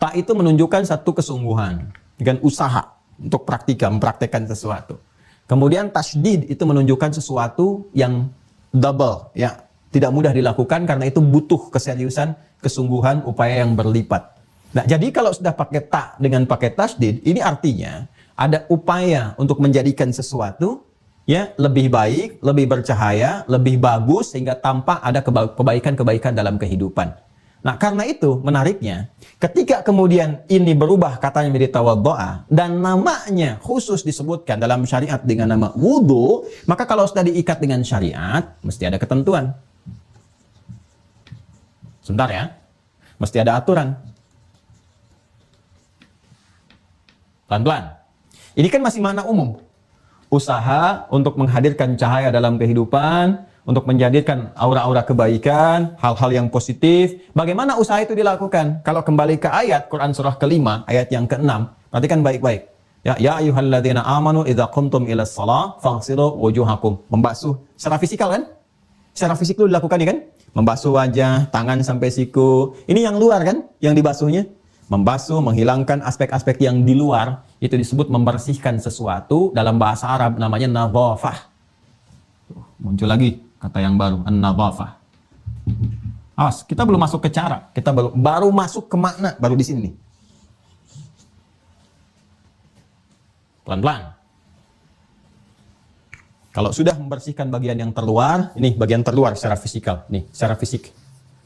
ta itu menunjukkan satu kesungguhan dengan usaha untuk mempraktekkan sesuatu. Kemudian tasdid itu menunjukkan sesuatu yang double, ya, tidak mudah dilakukan karena itu butuh keseriusan, kesungguhan, upaya yang berlipat. Nah, jadi kalau sudah pakai ta dengan pakai tasdid, ini artinya ada upaya untuk menjadikan sesuatu ya lebih baik, lebih bercahaya, lebih bagus sehingga tampak ada kebaikan-kebaikan dalam kehidupan. Nah, karena itu menariknya, ketika kemudian ini berubah katanya menjadi tawaddu'a dan namanya khusus disebutkan dalam syariat dengan nama wudu, maka kalau sudah diikat dengan syariat, mesti ada ketentuan. Sebentar ya, mesti ada aturan. Pelan-pelan. Ini kan masih makna umum. Usaha untuk menghadirkan cahaya dalam kehidupan, untuk menjadikan aura-aura kebaikan, hal-hal yang positif. Bagaimana usaha itu dilakukan? Kalau kembali ke ayat Quran surah ke-5, ayat yang ke-6, perhatikan baik-baik. Ya ayyuhalladzina amanu idza qumtum ilas shalah faghsilu wujuhakum. Membasuh secara fisikal kan? Secara fisik itu dilakukan ya kan? Membasuh wajah, tangan sampai siku. Ini yang luar kan? Yang dibasuhnya. Membasuh, menghilangkan aspek-aspek yang di luar, itu disebut membersihkan sesuatu. Dalam bahasa Arab namanya nadhafah. Muncul lagi kata yang baru, an-nadhafah. Awas, kita belum masuk ke cara. Kita baru masuk ke makna, baru di sini nih. Pelan-pelan. Kalau sudah membersihkan bagian yang terluar, ini bagian terluar secara fisikal, nih, secara fisik.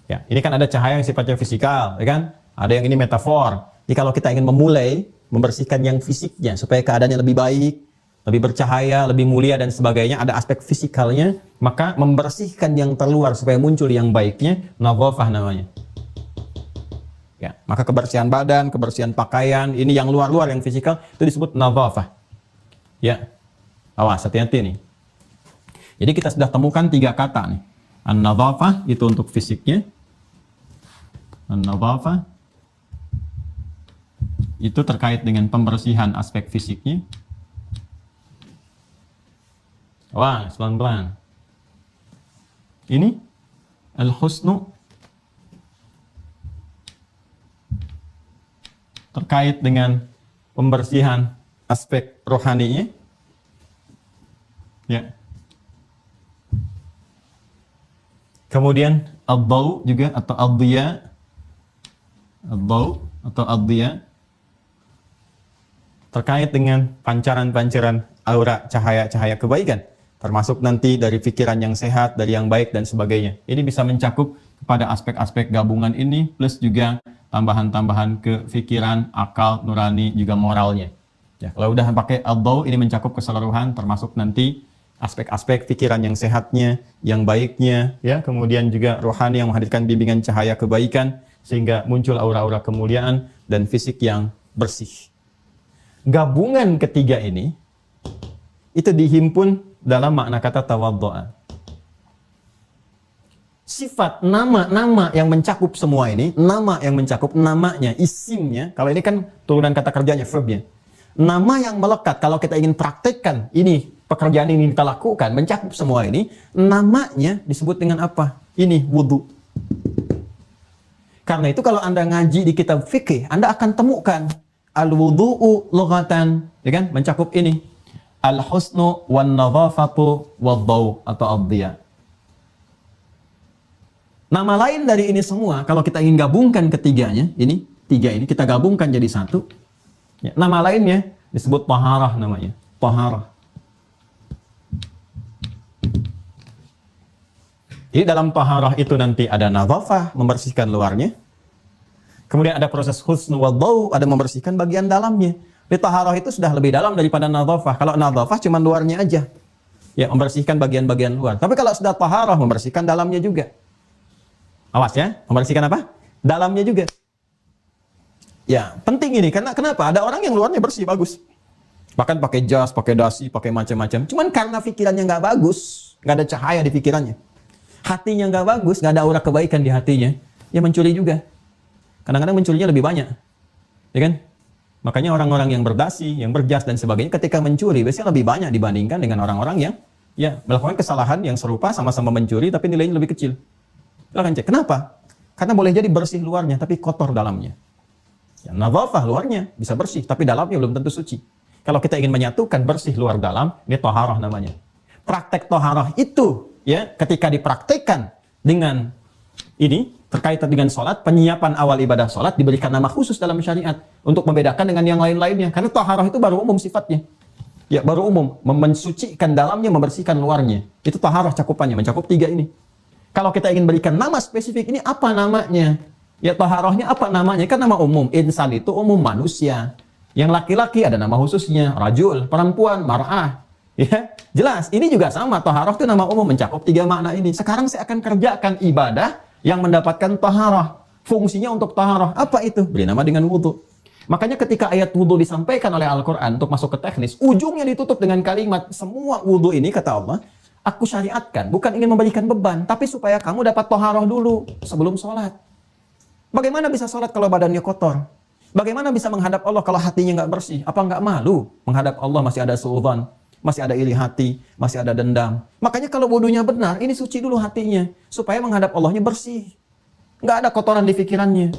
Ya, ini kan ada cahaya yang sifatnya fisikal, ya kan? Ada yang ini metafor. Jadi kalau kita ingin memulai membersihkan yang fisiknya supaya keadaannya lebih baik, lebih bercahaya, lebih mulia dan sebagainya, ada aspek fisikalnya, maka membersihkan yang terluar supaya muncul yang baiknya, nadhafah namanya. Ya, maka kebersihan badan, kebersihan pakaian, ini yang luar-luar yang fisikal itu disebut nadhafah. Ya. Awas, hati-hati nih. Jadi kita sudah temukan 3 kata nih. An-nadhafah itu untuk fisiknya. An-nadhafah itu terkait dengan pembersihan aspek fisiknya. Wah, pelan-pelan. Ini al-husnu terkait dengan pembersihan aspek rohaninya. Ya. Kemudian ad-dau juga atau ad-diya. Ad-dau atau ad-diya terkait dengan pancaran-pancaran aura cahaya-cahaya kebaikan, termasuk nanti dari pikiran yang sehat, dari yang baik dan sebagainya. Ini bisa mencakup kepada aspek-aspek gabungan ini plus juga tambahan-tambahan ke pikiran, akal, nurani, juga moralnya. Ya, kalau udah pakai ad-dau ini mencakup keseluruhan, termasuk nanti aspek-aspek pikiran yang sehatnya, yang baiknya, ya, kemudian juga rohani yang menghadirkan bimbingan cahaya kebaikan sehingga muncul aura-aura kemuliaan dan fisik yang bersih. Gabungan ketiga ini itu dihimpun dalam makna kata tawaddu'a. Sifat nama-nama yang mencakup semua ini, nama yang mencakup namanya, isimnya, kalau ini kan turunan kata kerjanya, verbnya. Nama yang melekat, kalau kita ingin praktekkan ini, pekerjaan ini kita lakukan, mencakup semua ini, namanya disebut dengan apa? Ini wudu. Karena itu kalau Anda ngaji di kitab fikih, Anda akan temukan al-wudu'u lughatan, ya kan? Mencakup ini. Al-husnu wan nadhafatu wad-dau atau ad-diya. Nama lain dari ini semua, kalau kita ingin gabungkan ketiganya, ini, 3 ini, kita gabungkan jadi satu. Ya, nama lainnya disebut taharah namanya. Taharah. Jadi dalam taharah itu nanti ada nadhafah, membersihkan luarnya. Kemudian ada proses husnu wad-dau, ada membersihkan bagian dalamnya. Di taharah itu sudah lebih dalam daripada nadhafah. Kalau nadhafah cuma luarnya aja. Ya, membersihkan bagian-bagian luar. Tapi kalau sudah taharah, membersihkan dalamnya juga. Awas ya, membersihkan apa? Dalamnya juga. Ya, penting ini. Karena kenapa? Ada orang yang luarnya bersih, bagus. Bahkan pakai jas, pakai dasi, pakai macam-macam. Cuman karena pikirannya nggak bagus, nggak ada cahaya di pikirannya. Hatinya nggak bagus, nggak ada aura kebaikan di hatinya. Ya mencuri juga. Kadang-kadang mencurinya lebih banyak. Ya kan? Makanya orang-orang yang berdasi, yang berjas dan sebagainya ketika mencuri biasanya lebih banyak dibandingkan dengan orang-orang yang ya melakukan kesalahan yang serupa, sama-sama mencuri tapi nilainya lebih kecil. Silahkan cek. Kenapa? Karena boleh jadi bersih luarnya tapi kotor dalamnya. Ya, nadhafah luarnya bisa bersih tapi dalamnya belum tentu suci. Kalau kita ingin menyatukan bersih luar dalam, ini taharah namanya. Praktek taharah itu ya ketika dipraktekkan dengan ini terkait dengan sholat, penyiapan awal ibadah sholat diberikan nama khusus dalam syariat untuk membedakan dengan yang lain-lainnya. Karena taharah itu baru umum sifatnya. Ya, baru umum, mensucikan dalamnya, membersihkan luarnya. Itu taharah cakupannya, mencakup 3 ini. Kalau kita ingin berikan nama spesifik, ini apa namanya? Ya, taharahnya apa namanya? Kan nama umum. Insan itu umum manusia. Yang laki-laki ada nama khususnya, rajul, perempuan, mar'ah. Ya, jelas. Ini juga sama, taharah itu nama umum, mencakup 3 makna ini. Sekarang saya akan kerjakan ibadah yang mendapatkan taharah. Fungsinya untuk taharah. Apa itu? Beri nama dengan wudu. Makanya ketika ayat wudhu disampaikan oleh Al-Quran untuk masuk ke teknis, ujungnya ditutup dengan kalimat, semua wudhu ini, kata Allah, aku syariatkan, bukan ingin memberikan beban, tapi supaya kamu dapat toharoh dulu sebelum sholat. Bagaimana bisa sholat kalau badannya kotor? Bagaimana bisa menghadap Allah kalau hatinya nggak bersih? Apa nggak malu menghadap Allah masih ada suudzon, masih ada iri hati, masih ada dendam? Makanya kalau wudhunya benar, ini suci dulu hatinya, supaya menghadap Allahnya bersih. Nggak ada kotoran di pikirannya.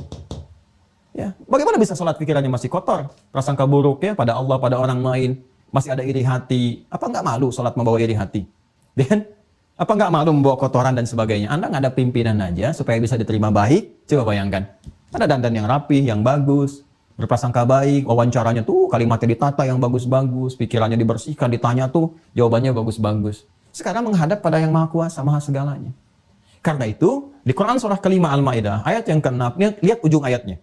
Ya, bagaimana bisa sholat pikirannya masih kotor? Prasangka buruk ya pada Allah, pada orang lain. Masih ada iri hati. Apa nggak malu sholat membawa iri hati? Dan apa nggak malu membawa kotoran dan sebagainya? Anda nggak ada pimpinan aja supaya bisa diterima baik? Coba bayangkan. Ada dandan yang rapi, yang bagus, berprasangka baik, wawancaranya tuh kalimatnya ditata yang bagus-bagus, pikirannya dibersihkan, ditanya tuh jawabannya bagus-bagus. Sekarang menghadap pada yang Maha Kuasa, Maha segalanya. Karena itu, di Quran surah kelima Al-Maidah, ayat yang ke-6, lihat ujung ayatnya.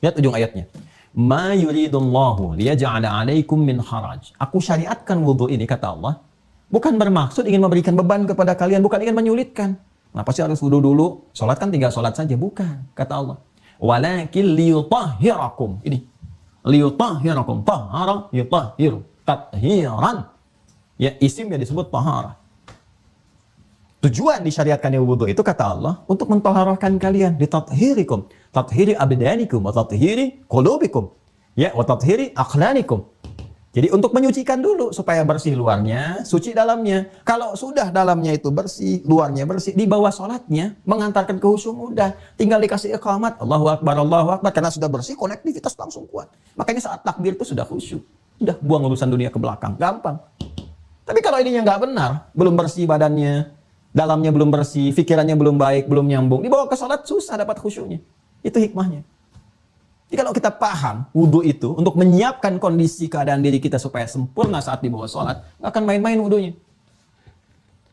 Lihat ujung ayatnya. Ma yuridullahu liyaj'ala 'alaikum min haraj. Aku syariatkan wudu ini, kata Allah, bukan bermaksud ingin memberikan beban kepada kalian, bukan ingin menyulitkan. Kenapa sih harus wudu dulu? Salat kan tinggal salat saja, bukan, kata Allah. Walakin liyutahhirakum. Ini. Liyutahhirakum. Tahara yutahhiru. Tathiran. Ya, isimnya disebut tahara. Tujuan disyariatkannya wudu itu, kata Allah, untuk mentoharahkan kalian, ditathhirikum, tathhiri abdanikum, wa tathhiri qulubikum, ya, wa tathhiri akhlanikum. Jadi untuk menyucikan dulu supaya bersih luarnya, suci dalamnya. Kalau sudah dalamnya itu bersih, luarnya bersih, di bawah salatnya mengantarkan ke khusyuk mudah. Tinggal dikasih iqamat, Allahu Akbar, karena sudah bersih, konektivitas langsung kuat. Makanya saat takbir itu sudah khusyuk. Sudah buang urusan dunia ke belakang, gampang. Tapi kalau ininya nggak benar, belum bersih badannya, dalamnya belum bersih, pikirannya belum baik, belum nyambung, dibawa ke salat susah dapat khusyuknya. Itu hikmahnya. Jadi kalau kita paham wudhu itu untuk menyiapkan kondisi keadaan diri kita supaya sempurna saat dibawa salat, nggak akan main-main wudhunya.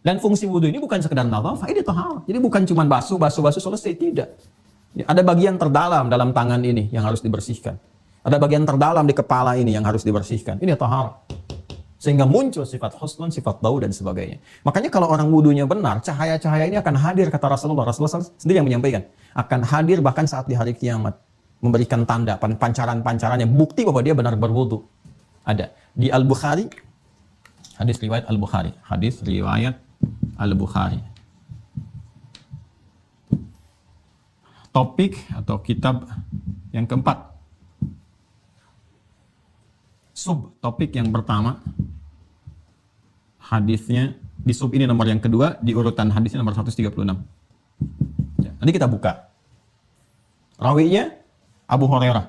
Dan fungsi wudhu ini bukan sekedar nadhafah, ini taharah. Jadi bukan cuma basuh selesai, tidak. Ada bagian terdalam dalam tangan ini yang harus dibersihkan. Ada bagian terdalam di kepala ini yang harus dibersihkan. Ini taharah. Sehingga muncul sifat husnun, sifat bau, dan sebagainya. Makanya kalau orang wudhunya benar, cahaya-cahaya ini akan hadir, kata Rasulullah. Rasulullah sendiri yang menyampaikan. Akan hadir bahkan saat di hari kiamat. Memberikan tanda, pancaran-pancarannya, bukti bahwa dia benar berwudhu. Ada. Di Al-Bukhari, hadis riwayat Al-Bukhari. Hadis riwayat Al-Bukhari. Topik atau kitab yang keempat. Subtopik yang pertama. Hadisnya di sub ini nomor yang kedua, di urutan hadisnya nomor 136. Ya, nanti kita buka. Rawinya Abu Hurairah.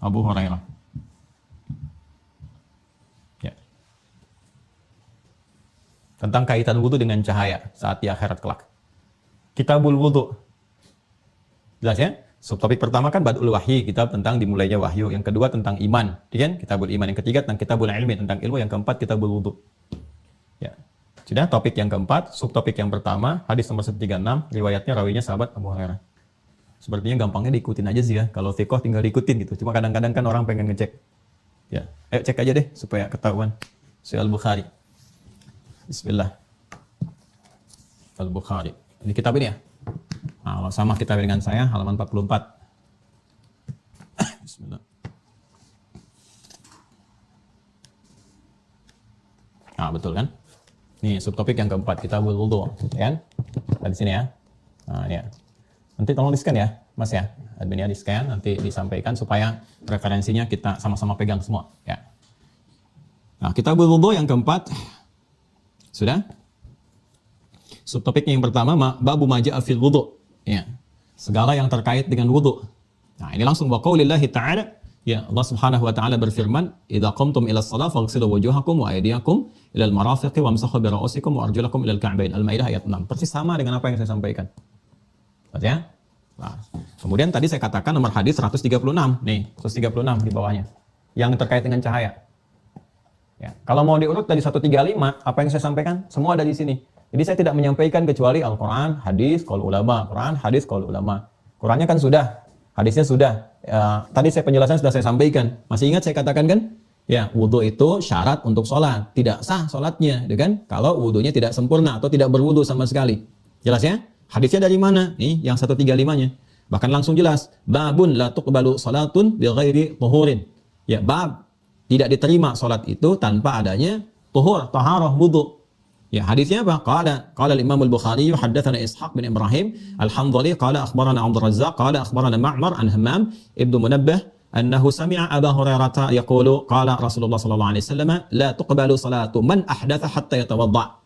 Abu Hurairah. Ya. Tentang kaitan wudu dengan cahaya saat di akhirat kelak. Kitabul wudu. Jelas ya? Subtopik pertama kan Badul Wahyi, kitab tentang dimulainya wahyu. Yang kedua tentang iman, kan? Kitabul iman. Yang ketiga tentang kitabul ilmi, tentang ilmu. Yang keempat kitabul wudu. Ya. Sudah, topik yang keempat, subtopik yang pertama, hadis nomor 136, riwayatnya rawinya sahabat Abu Hurairah. Sepertinya gampangnya diikutin aja sih ya. Kalau thiqah tinggal diikutin gitu. Cuma kadang-kadang kan orang pengen ngecek. Ya, ayo cek aja deh supaya ketahuan. Sahih Al-Bukhari. Bismillah. Al-Bukhari. Ini kitab ini ya. Nah, sama kitab dengan saya, halaman 44. Bismillah. Nah, betul kan? Nih, subtopik yang keempat, kitabul wudu, kan? Di sini ya. Nah, ya. Nanti tolong di-scan ya, Mas ya. Adminnya di-scan, nanti disampaikan supaya referensinya kita sama-sama pegang semua, ya. Nah, kitabul wudu yang keempat. Sudah? Subtopiknya yang pertama, babu maja'a fil wudu. Ya. Segala yang terkait dengan wudu. Nah, ini langsung wa qaulillahi ta'ala, ya, Allah Subhanahu wa taala berfirman, "Idza qumtum ila shalah faghsilu wujuhakum wa aydiyakum ila al-marafiqi wamsahu bi ra'usikum wa arjulakum ila al-ka'bain." Al-Maidah ayat 6. Persis sama dengan apa yang saya sampaikan. Ya? Nah, kemudian tadi saya katakan nomor hadis 136. Nih, 136 di bawahnya. Yang terkait dengan cahaya. Ya. Kalau mau diurut dari 135, apa yang saya sampaikan? Semua ada di sini. Jadi saya tidak menyampaikan kecuali Al-Quran, hadis, qaul ulama. Quran, hadis, qaul ulama. Qurannya kan sudah. Hadisnya sudah. Tadi saya penjelasan sudah saya sampaikan. Masih ingat saya katakan kan? Ya, wudhu itu syarat untuk sholat. Tidak sah sholatnya. Kan? Kalau wudhunya tidak sempurna atau tidak berwudhu sama sekali. Jelas ya? Hadisnya dari mana? Nih, yang 135-nya. Bahkan langsung jelas, babun la tuqbalu salatun bi ghairi tuhurin. Ya, bab tidak diterima salat itu tanpa adanya tuhur, taharah, wudu. Ya, hadisnya apa? Qala al-Imam al-Bukhari haddatsana Ishaq bin Ibrahim al-Hanzali qala akhbarana Abdul Razzaq qala akhbarana Ma'mar an Hammam ibnu Munabbih annahu sami'a Abu Hurairah yaqulu qala Rasulullah sallallahu alaihi wasallam la tuqbalu salatu man ahdatha hatta yatawadda.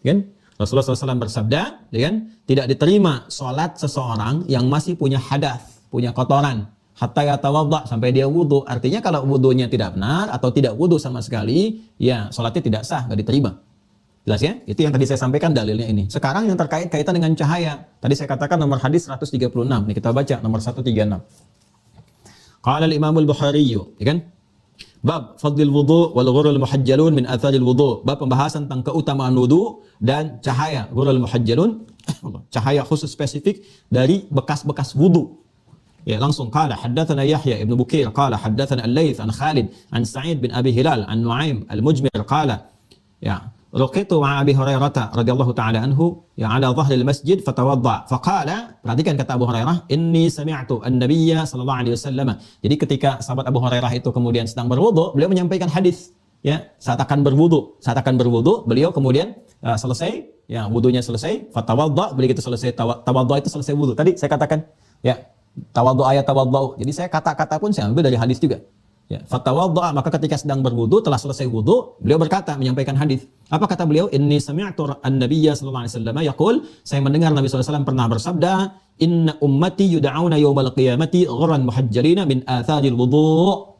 Kan? Rasulullah SAW bersabda, kan? Tidak diterima salat seseorang yang masih punya hadas, punya kotoran, hatta yatawadda, sampai dia wudu. Artinya kalau wudunya tidak benar atau tidak wudu sama sekali, ya salatnya tidak sah, enggak diterima. Jelas ya? Itu yang tadi saya sampaikan dalilnya ini. Sekarang yang terkait kaitan dengan cahaya. Tadi saya katakan nomor hadis 136. Nih kita baca nomor 136. Qala al-Imam al-Bukhari, ya kan? Bab fadlil wudu wal ghurul muhajjalun min atharil wudu. Bab pembahasan tentang keutamaan wudu dan cahaya ghurul muhajjalun, cahaya khusus spesifik dari bekas-bekas wudu. Ya, langsung qala haddatsana Yahya ibn Bukir qala haddatsana Al-Laits an Khalid an Sa'id bin Abi Hilal an Nu'aim al-Mujmir qala ya Raqitu ma'a Abi Hurairah radhiyallahu ta'ala anhu ya ala dhahril masjid fatawadda faqala, perhatikan kata Abu Hurairah, inni sami'tu an-nabiyya sallallahu alaihi wasallam. Jadi ketika sahabat Abu Hurairah itu kemudian sedang berwudu, beliau menyampaikan hadis ya, saat akan berwudu, beliau kemudian selesai ya, wudunya selesai, fatawadda, begitu selesai tawadda itu selesai wudu. Tadi saya katakan ya, tawaddu ayat tawaddu. Jadi saya kata-kata pun saya ambil dari hadis juga. Ya, fatawadda, maka ketika sedang berwudu, telah selesai wudu, beliau berkata, menyampaikan hadis. Apa kata beliau? Inni sami'tu an-nabiyya sallallahu alaihi wasallam yaqul, saya mendengar Nabi sallallahu alaihi wasallam pernah bersabda, inna ummati yud'auna yaumal qiyamati ghurran muhajjalina min atharil wudu.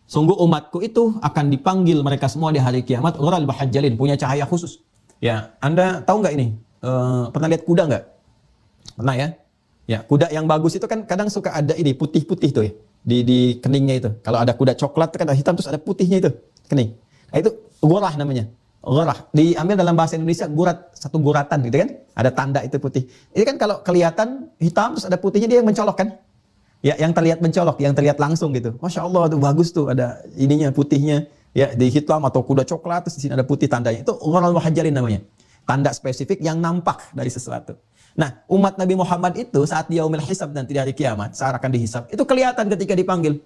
Sungguh umatku itu akan dipanggil mereka semua di hari kiamat ghurral muhajjalin, punya cahaya khusus. Ya, Anda tahu nggak ini? Pernah lihat kuda nggak? Pernah ya? Ya, kuda yang bagus itu kan kadang suka ada ini putih-putih tuh ya. Di keningnya itu. Kalau ada kuda coklat kan ada hitam terus ada putihnya itu, kening. Nah, itu ghurrah namanya. Ghurrah. Diambil dalam bahasa Indonesia gurat, satu guratan gitu kan. Ada tanda itu putih. Ini kan kalau kelihatan hitam terus ada putihnya, dia yang mencolok kan. Ya, yang terlihat mencolok, yang terlihat langsung gitu. Masya Allah, itu bagus tuh, ada ininya putihnya. Ya, di hitam atau kuda coklat terus di sini ada putih tandanya. Itu ghurral muhajjalin namanya. Tanda spesifik yang nampak dari sesuatu. Nah, umat Nabi Muhammad itu saat di yaumil hisab nanti di hari kiamat, saat akan dihisab, itu kelihatan ketika dipanggil.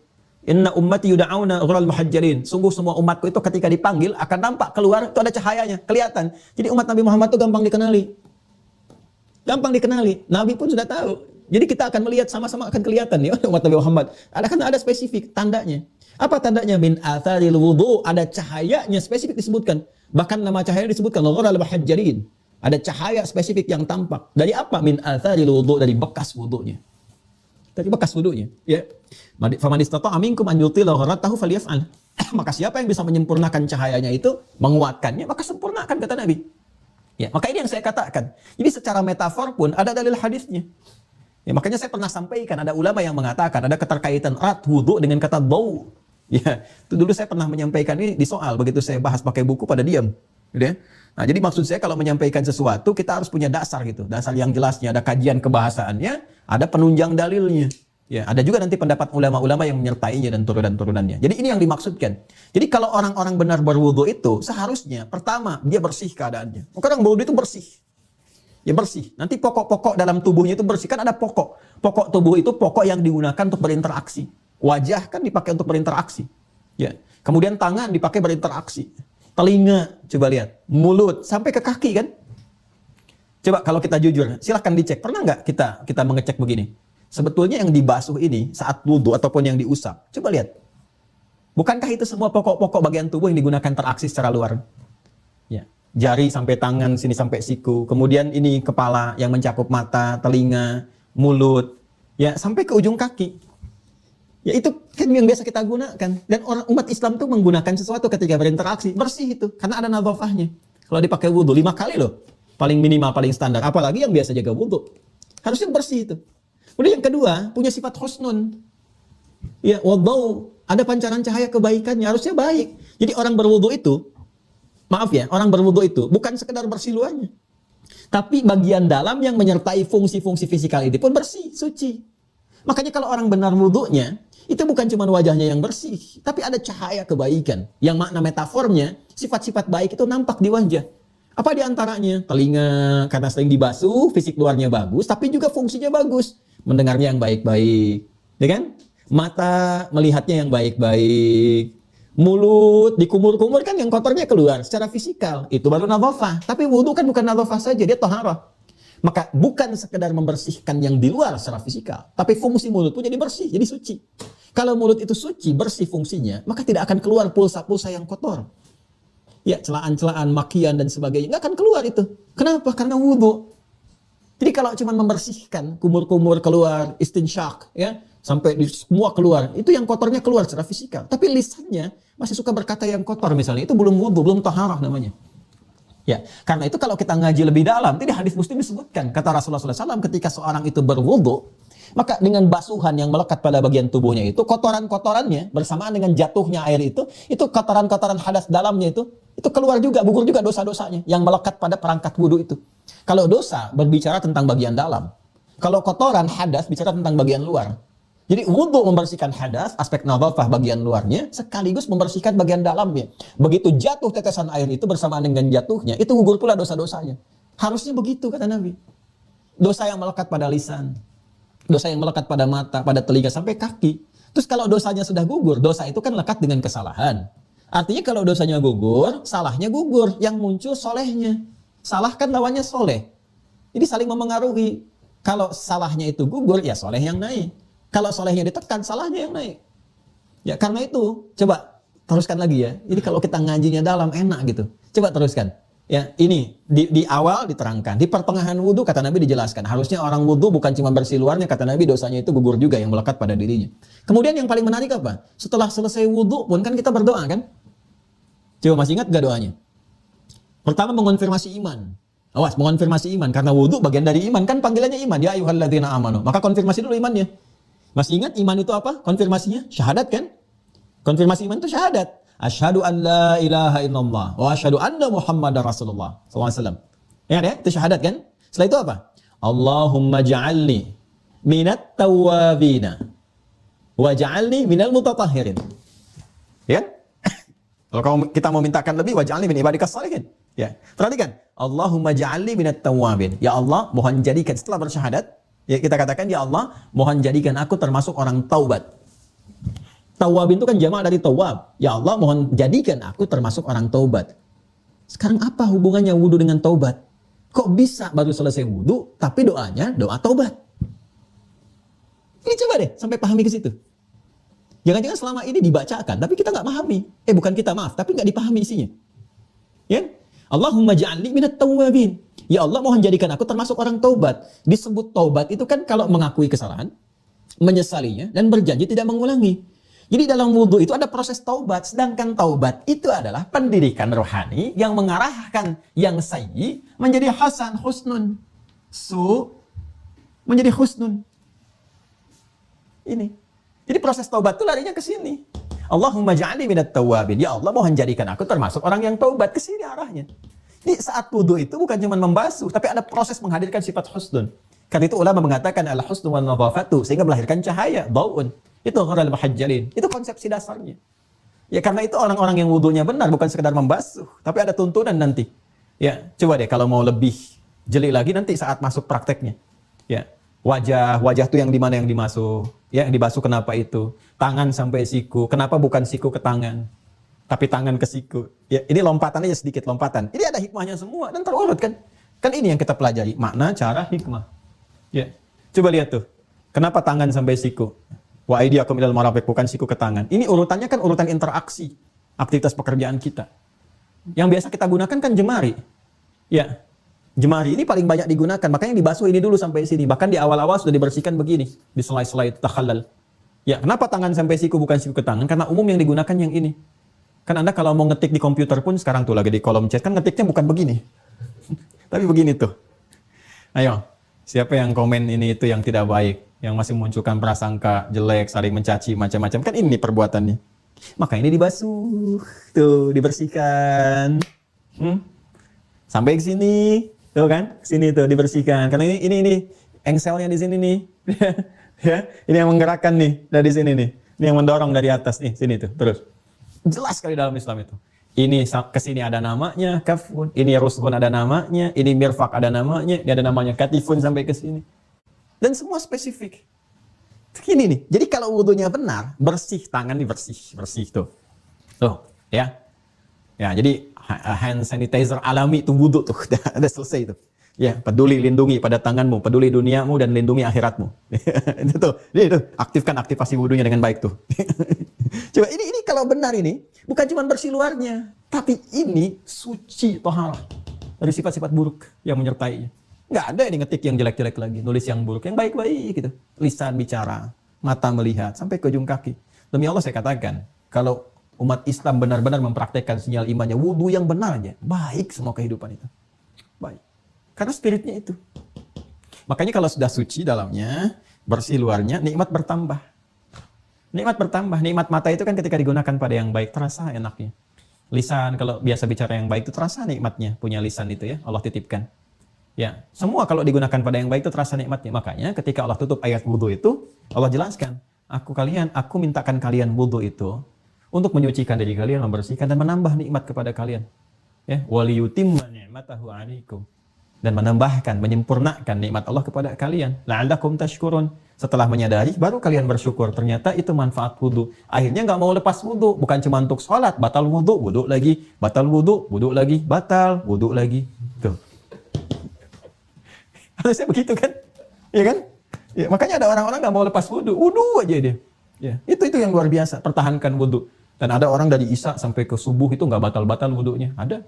Inna ummati yud'auna ghurral muhajjalin. Sungguh semua umatku itu ketika dipanggil akan nampak keluar, itu ada cahayanya, kelihatan. Jadi umat Nabi Muhammad itu gampang dikenali. Gampang dikenali. Nabi pun sudah tahu. Jadi kita akan melihat sama-sama akan kelihatan ya umat Nabi Muhammad. Ada spesifik tandanya. Apa tandanya? Min atharil wudu, ada cahayanya spesifik disebutkan. Bahkan nama cahaya disebutkan ghurral muhajjalin. Ada cahaya spesifik yang tampak. Dari apa? Min atharil wudu, dari bekas wudunya. Dari bekas wudunya. Ya. Faman istata'a minkum an yutila ghurratahu falyaf'al. Maka siapa yang bisa menyempurnakan cahayanya itu, menguatkannya, maka sempurnakan kata Nabi. Ya, maka ini yang saya katakan. Jadi secara metafor pun ada dalil hadisnya. Ya, makanya saya pernah sampaikan, ada ulama yang mengatakan ada keterkaitan erat wudu dengan kata bau. Ya, itu dulu saya pernah menyampaikan ini di soal, begitu saya bahas pakai buku pada diam. Gitu ya. Nah, jadi maksud saya kalau menyampaikan sesuatu kita harus punya dasar gitu, dasar yang jelasnya, ada kajian kebahasaannya, ada penunjang dalilnya. Ya, ada juga nanti pendapat ulama-ulama yang menyertainya dan turunan-turunannya. Jadi ini yang dimaksudkan. Jadi kalau orang-orang benar berwudu itu seharusnya pertama dia bersih keadaannya. Orang berwudu itu bersih. Ya bersih. Nanti pokok-pokok dalam tubuhnya itu bersih. Kan ada pokok. Pokok tubuh itu pokok yang digunakan untuk berinteraksi. Wajah kan dipakai untuk berinteraksi. Ya. Kemudian tangan dipakai berinteraksi. Telinga, coba lihat. Mulut, sampai ke kaki kan. Coba kalau kita jujur, silahkan dicek. Pernah nggak kita mengecek begini? Sebetulnya yang dibasuh ini saat wudu ataupun yang diusap. Coba lihat. Bukankah itu semua pokok-pokok bagian tubuh yang digunakan interaksi secara luar? Ya. Jari sampai tangan, sini sampai siku. Kemudian ini kepala yang mencakup mata, telinga, mulut. Ya, sampai ke ujung kaki. Ya itu kan yang biasa kita gunakan. Dan orang umat Islam tuh menggunakan sesuatu ketika berinteraksi. Bersih itu. Karena ada nadhafahnya. Kalau dipakai wudu 5 kali loh. Paling minimal, paling standar. Apalagi yang biasa jaga wudu. Harusnya bersih itu. Kemudian yang kedua, punya sifat husnun. Ya, wadau. Ada pancaran cahaya kebaikannya. Harusnya baik. Jadi orang berwudu itu, maaf ya, orang berwudu itu bukan sekedar bersih luarnya. Tapi bagian dalam yang menyertai fungsi-fungsi fisikal itu pun bersih, suci. Makanya kalau orang benar wudunya, itu bukan cuma wajahnya yang bersih, tapi ada cahaya kebaikan. Yang makna metafornya, sifat-sifat baik itu nampak di wajah. Apa di antaranya? Telinga, karena sering dibasuh, fisik luarnya bagus, tapi juga fungsinya bagus. mendengarnya yang baik-baik, ya kan? Mata melihatnya yang baik-baik. Mulut dikumur-kumur kan yang kotornya keluar secara fisikal. Itu baru nadhafah. Tapi wudu kan bukan nadhafah saja, dia taharah. Maka bukan sekedar membersihkan yang di luar secara fisikal, tapi fungsi mulut pun jadi bersih, jadi suci. Kalau mulut itu suci, bersih fungsinya, maka tidak akan keluar pulsa-pulsa yang kotor. Ya, celaan-celaan, makian dan sebagainya, nggak akan keluar itu. Kenapa? Karena wudu. Jadi kalau cuma membersihkan, kumur-kumur keluar, istinsyak, ya, sampai semua keluar, itu yang kotornya keluar secara fisikal. Tapi lisannya masih suka berkata yang kotor misalnya, itu belum wudu, belum taharah namanya. Ya, karena itu kalau kita ngaji lebih dalam, tidak hadis Muslim disebutkan, kata Rasulullah SAW, ketika seorang itu berwudu, maka dengan basuhan yang melekat pada bagian tubuhnya itu, kotoran-kotorannya bersamaan dengan jatuhnya air itu kotoran-kotoran hadas dalamnya itu keluar juga, gugur juga dosa-dosanya yang melekat pada perangkat wudu itu. Kalau dosa berbicara tentang bagian dalam, kalau kotoran hadas bicara tentang bagian luar. Jadi wudu membersihkan hadas, aspek nadhafah bagian luarnya, sekaligus membersihkan bagian dalamnya. Begitu jatuh tetesan air itu bersamaan dengan jatuhnya, itu gugur pula dosa-dosanya. Harusnya begitu kata Nabi. Dosa yang melekat pada lisan, dosa yang melekat pada mata, pada telinga, sampai kaki. Terus kalau dosanya sudah gugur, dosa itu kan lekat dengan kesalahan. Artinya kalau dosanya gugur, salahnya gugur. Yang muncul solehnya. Salah kan lawannya soleh. Jadi saling memengaruhi. Kalau salahnya itu gugur, ya soleh yang naik. Kalau solehnya ditekan, salahnya yang naik. Ya karena itu, coba teruskan lagi ya. Ini kalau kita ngajinya dalam, enak gitu. Coba teruskan. Ya, ini di awal diterangkan. Di pertengahan wudu kata Nabi dijelaskan. Harusnya orang wudu bukan cuma bersih luarnya, kata Nabi dosanya itu gugur juga yang melekat pada dirinya. Kemudian yang paling menarik apa? Setelah selesai wudu pun kan kita berdoa kan? Coba masih ingat gak doanya? Pertama mengonfirmasi iman. Awas, mengonfirmasi iman. Karena wudu bagian dari iman. Kan panggilannya iman. Ya ayyuhalladzina amanu. Maka konfirmasi dulu imannya. Masih ingat iman itu apa? Konfirmasinya? Syahadat kan? Konfirmasi iman itu syahadat. Asyhadu an la ilaha illallah wa asyhadu anna Muhammadar Rasulullah SAW. Ya, itu syahadat kan? Setelah itu apa? Allahumma ja'alni minat tawwabina wa ja'alni minal mutatahhirin. Ya? Kalau kita mau mintakan lebih, wa ja'alni min ibadikas shalihin. Ya. Perhatikan. Allahumma ja'alni minat tawwabin. Ya Allah, mohon jadikan setelah bersyahadat, ya kita katakan, ya Allah, mohon jadikan aku termasuk orang taubat. Tawwabin itu kan jamak dari tawab. Ya Allah, mohon jadikan aku termasuk orang taubat. Sekarang apa hubungannya wudu dengan taubat? Kok bisa baru selesai wudu, tapi doanya doa taubat? Ini coba deh, sampai pahami ke situ. Jangan-jangan selama ini dibacakan, tapi kita nggak pahami. Bukan kita, maaf, tapi nggak dipahami isinya. Ya? Allahumma ja'alni minat tawwabin. Ya Allah, mohon jadikan aku termasuk orang taubat. Disebut taubat itu kan kalau mengakui kesalahan, menyesalinya, dan berjanji tidak mengulangi. Jadi dalam wudu itu ada proses taubat. Sedangkan taubat itu adalah pendidikan rohani yang mengarahkan yang sayyi menjadi hasan, husnun. Menjadi husnun. Ini. Jadi proses taubat itu larinya ke sini. Allahumma ja'alni minat tawwabin. Ya Allah, mohon jadikan aku termasuk orang yang taubat. Ke sini arahnya. Jadi saat wudu itu bukan cuma membasuh, tapi ada proses menghadirkan sifat husnun. Karena itu ulama mengatakan al-husnu wan nadhafatu, sehingga melahirkan cahaya, daun. Itu ghural muhajjalin. Itu konsepsi dasarnya. Ya karena itu orang-orang yang wudunya benar bukan sekedar membasuh, tapi ada tuntunan nanti. Ya, coba deh kalau mau lebih jeli lagi nanti saat masuk prakteknya. Ya, wajah tuh yang di mana yang dimasuh, ya yang dibasuh kenapa itu? Tangan sampai siku. Kenapa bukan siku ke tangan? Tapi tangan ke siku. Ya, ini lompatan aja sedikit lompatan. Ini ada hikmahnya semua dan terurut kan? Kan ini yang kita pelajari, makna, cara, hikmah. Ya. Coba lihat tuh. Kenapa tangan sampai siku? Wa aydiyakum ilal marafiq, bukan siku ke tangan. Ini urutannya kan urutan interaksi aktivitas pekerjaan kita. Yang biasa kita gunakan kan jemari. Ya. Jemari ini paling banyak digunakan, makanya dibasuh ini dulu sampai sini. Bahkan di awal-awal sudah dibersihkan begini, di selai-selai takhallal. Ya, kenapa tangan sampai siku bukan siku ke tangan? Karena umum yang digunakan yang ini. Kan Anda kalau mau ngetik di komputer pun sekarang tuh lagi di kolom chat kan ngetiknya bukan begini. Tapi begini tuh. Ayo, siapa yang komen ini itu yang tidak baik, yang masih munculkan prasangka jelek, saling mencaci macam-macam, kan ini perbuatannya. Maka ini dibasuh, tuh dibersihkan. Sampai ke sini, tuh kan? Sini tuh dibersihkan. Karena ini engselnya di sini nih. Ya, ini yang menggerakkan nih dari sini nih. Ini yang mendorong dari atas nih, sini tuh. Terus. Jelas sekali dalam Islam itu. Ini ke sini ada namanya kafun, ini rushun ada namanya, ini mirfaq ada namanya, ini ada namanya katifun sampai ke sini. Dan semua spesifik. Gini nih, jadi kalau wudunya benar, bersih, tangan nih bersih tuh. Tuh, ya. Ya, jadi hand sanitizer alami itu wudu tuh, udah selesai tuh. Ya, peduli lindungi pada tanganmu, peduli duniamu dan lindungi akhiratmu. Itu aktifkan aktivasi wudunya dengan baik tuh. Coba ini kalau benar ini bukan cuma bersih luarnya, tapi ini suci tohara dari sifat-sifat buruk yang menyertainya. Nggak ada yang ngetik yang jelek-jelek lagi, nulis yang buruk, yang baik-baik gitu. Lisan bicara, mata melihat, sampai ke ujung kaki. Demi Allah saya katakan, kalau umat Islam benar-benar mempraktekkan sinyal imannya, wudu yang benar aja, baik semua kehidupan itu. Baik. Karena spiritnya itu. Makanya kalau sudah suci dalamnya, bersih luarnya, nikmat bertambah. Nikmat bertambah. Nikmat mata itu kan ketika digunakan pada yang baik, terasa enaknya. Lisan, kalau biasa bicara yang baik itu terasa nikmatnya. Punya lisan itu ya, Allah titipkan. Ya, semua kalau digunakan pada yang baik itu terasa nikmatnya. Makanya ketika Allah tutup ayat wudu itu, Allah jelaskan, aku mintakan kalian wudu itu untuk menyucikan diri kalian, membersihkan dan menambah nikmat kepada kalian. Ya, waliyutimma ni'matahu 'alaikum. Dan menambahkan, menyempurnakan nikmat Allah kepada kalian. La'allakum tashkurun. Setelah menyadari, baru kalian bersyukur. Ternyata itu manfaat wudu. Akhirnya nggak mau lepas wudu. Bukan cuma untuk sholat, batal wudu, wudu lagi. Batal wudu, wudu lagi. Batal, wudu lagi. Tuh. Harusnya begitu kan? Iya kan? Ya, makanya ada orang-orang nggak mau lepas wudu. Wudu aja dia. Ya, itu yang luar biasa. Pertahankan wudu. Dan ada orang dari Isya sampai ke subuh itu nggak batal-batal wudunya. Ada.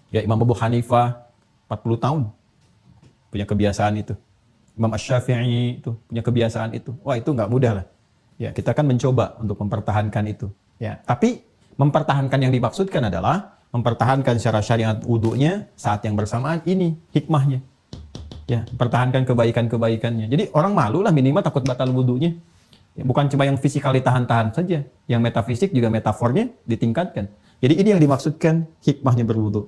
Ya, Imam Abu Hanifah 40 tahun punya kebiasaan itu. Imam Asy-Syafi'i itu punya kebiasaan itu. Wah, itu nggak mudah lah. Ya, kita kan mencoba untuk mempertahankan itu. Ya, tapi mempertahankan yang dimaksudkan adalah mempertahankan secara syariat wudunya saat yang bersamaan ini hikmahnya. Ya, pertahankan kebaikan-kebaikannya. Jadi orang malu lah minimal takut batal wudunya. Ya, bukan cuma yang fisikal ditahan-tahan saja, yang metafisik juga metafornya ditingkatkan. Jadi ini yang dimaksudkan hikmahnya berwudu.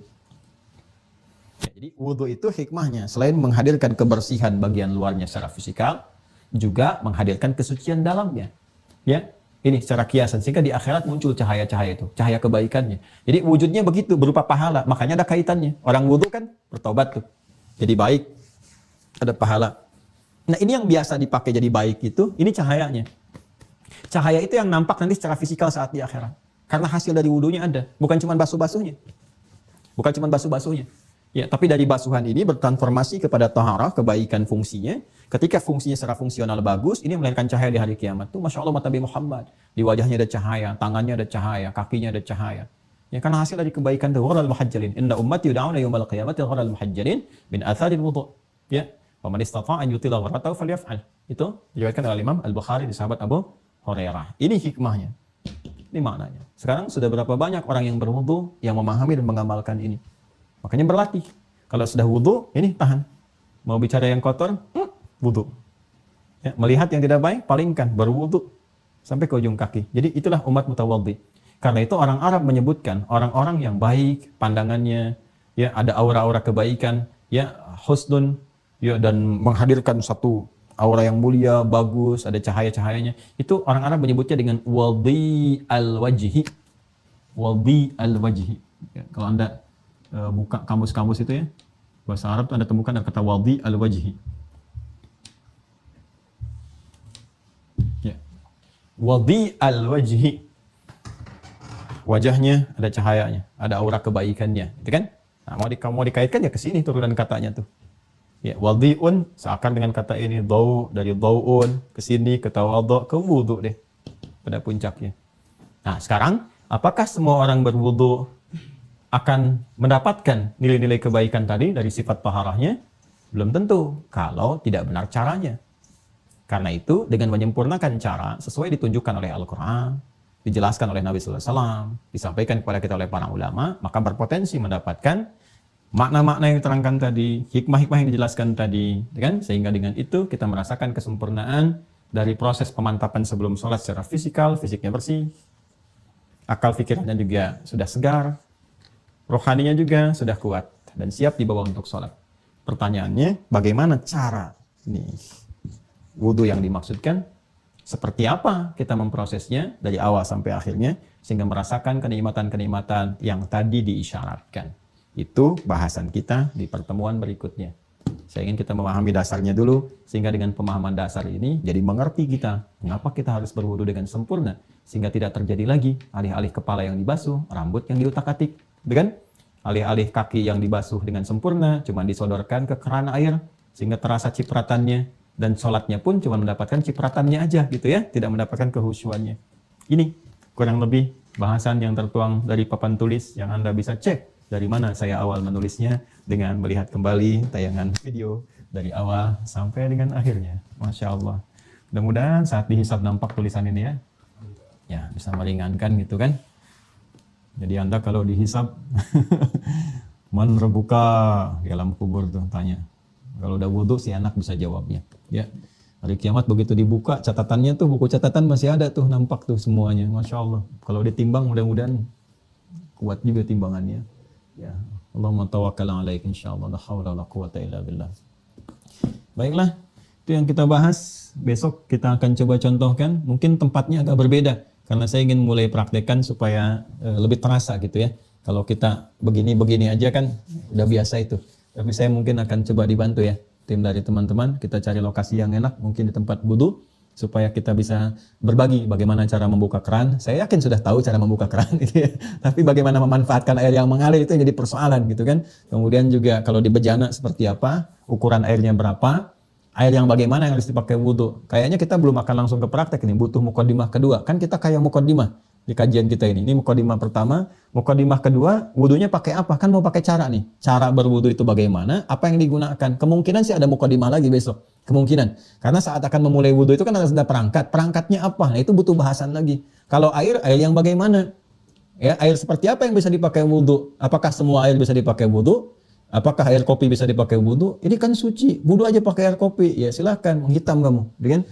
Ya, jadi wudu itu hikmahnya selain menghadirkan kebersihan bagian luarnya secara fisikal, juga menghadirkan kesucian dalamnya. Ya, ini secara kiasan sehingga di akhirat muncul cahaya-cahaya itu, cahaya kebaikannya. Jadi wujudnya begitu berupa pahala, makanya ada kaitannya. Orang wudu kan bertobat tuh, jadi baik, ada pahala. Nah ini yang biasa dipakai jadi baik itu, ini cahayanya. Cahaya itu yang nampak nanti secara fisikal saat di akhirat. Karena hasil dari wudunya ada, bukan cuma basuh-basuhnya, bukan cuma basuh-basuhnya. Ya, tapi dari basuhan ini bertransformasi kepada taharah, kebaikan fungsinya. Ketika fungsinya secara fungsional bagus, ini melahirkan cahaya di hari kiamat. Tuh, Masya Allah, mata Nabi Muhammad. Di wajahnya ada cahaya, tangannya ada cahaya, kakinya ada cahaya. Ya, karena hasil dari kebaikan itu, ghural muhajjalin. Inna ummati yud'auna yawmal qiyamati ghural muhajjalin min atharil wudu'. Ya, faman istata'a an yutila ghurratahu falyaf'al. Itu diriwayatkan oleh Imam Al-Bukhari di sahabat Abu Hurairah. Ini hikmahnya. Ini maknanya. Sekarang sudah berapa banyak orang yang berwudu yang memahami dan mengamalkan ini. Makanya berlatih. Kalau sudah wudu, ini tahan. Mau bicara yang kotor, wudu. Ya, melihat yang tidak baik, palingkan, baru wudu. Sampai ke ujung kaki. Jadi itulah umat mutawaddi. Karena itu orang Arab menyebutkan orang-orang yang baik pandangannya, ya ada aura-aura kebaikan, ya husnun, ya dan menghadirkan satu aura yang mulia, bagus, ada cahaya-cahayanya. Itu orang Arab menyebutnya dengan wadi al-wajhi. Wadi al-wajhi. Ya, kalau Anda buka kamus-kamus itu ya, bahasa Arab itu Anda temukan ada kata wadi al-wajhi. Ya. Wadi al-wajhi. Wajahnya ada cahayanya, ada aura kebaikannya, gitu kan? Nah, mau dikaitkan ya ke sini turunan katanya tuh. Ya, wadi'un seakan dengan kata ini dau dari dau'un ke sini ke tawadhu ke wudu deh pada puncaknya. Nah, sekarang apakah semua orang berwudu akan mendapatkan nilai-nilai kebaikan tadi dari sifat taharahnya? Belum tentu, kalau tidak benar caranya. Karena itu, dengan menyempurnakan cara sesuai ditunjukkan oleh Al-Quran, dijelaskan oleh Nabi SAW, disampaikan kepada kita oleh para ulama, maka berpotensi mendapatkan makna-makna yang diterangkan tadi, hikmah-hikmah yang dijelaskan tadi, kan? Sehingga dengan itu kita merasakan kesempurnaan dari proses pemantapan sebelum sholat secara fisiknya bersih, akal pikirannya juga sudah segar, rohaninya juga sudah kuat dan siap dibawa untuk sholat. Pertanyaannya, bagaimana cara ini wudu yang dimaksudkan? Seperti apa kita memprosesnya dari awal sampai akhirnya sehingga merasakan kenikmatan-kenikmatan yang tadi diisyaratkan? Itu bahasan kita di pertemuan berikutnya. Saya ingin kita memahami dasarnya dulu, sehingga dengan pemahaman dasar ini jadi mengerti kita mengapa kita harus berwudu dengan sempurna, sehingga tidak terjadi lagi alih-alih kepala yang dibasuh, rambut yang diutak-atik, kan? Alih-alih kaki yang dibasuh dengan sempurna, cuma disodorkan ke keran air sehingga terasa cipratannya, dan sholatnya pun cuma mendapatkan cipratannya aja gitu ya, tidak mendapatkan kehusyuannya. Ini kurang lebih bahasan yang tertuang dari papan tulis yang Anda bisa cek dari mana saya awal menulisnya dengan melihat kembali tayangan video dari awal sampai dengan akhirnya. Masya Allah. Mudah-mudahan saat dihisab nampak tulisan ini ya. Ya, bisa meringankan gitu kan. Jadi Anda kalau dihisab, man rebuka di alam kubur tuh tanya. Kalau udah wudhu si anak bisa jawabnya. Ya. Hari kiamat begitu dibuka catatannya tuh, buku catatan masih ada tuh, nampak tuh semuanya. Masya Allah. Kalau ditimbang mudah-mudahan kuat juga timbangannya. Ya, Allahumma tawakkal alaik insyaallah, la haula wala quwata illa billah. Baiklah, itu yang kita bahas. Besok kita akan coba contohkan, mungkin tempatnya agak berbeda karena saya ingin mulai praktekkan supaya lebih terasa gitu ya. Kalau kita begini-begini aja kan udah biasa itu. Tapi saya mungkin akan coba dibantu ya, tim dari teman-teman, kita cari lokasi yang enak, mungkin di tempat wudu, supaya kita bisa berbagi bagaimana cara membuka keran. Saya yakin sudah tahu cara membuka keran gitu ya. Tapi bagaimana memanfaatkan air yang mengalir itu yang jadi persoalan gitu kan. Kemudian juga kalau di bejana seperti apa, ukuran airnya berapa, air yang bagaimana yang harus dipakai wudhu. Kayaknya kita belum akan langsung ke praktek ini, butuh muqaddimah kedua. Kan kita kayak muqaddimah di kajian kita ini. Ini muqaddimah pertama, muqaddimah kedua, wudhunya pakai apa? Kan mau pakai cara nih. Cara berwudhu itu bagaimana? Apa yang digunakan? Kemungkinan sih ada muqaddimah lagi besok. Kemungkinan. Karena saat akan memulai wudhu itu kan harus ada perangkat. Perangkatnya apa? Nah, itu butuh bahasan lagi. Kalau air yang bagaimana? Ya, air seperti apa yang bisa dipakai wudhu? Apakah semua air bisa dipakai wudhu? Apakah air kopi bisa dipakai wudhu? Ini kan suci. Wudhu aja pakai air kopi. Ya silahkan, menghitam kamu. Kan?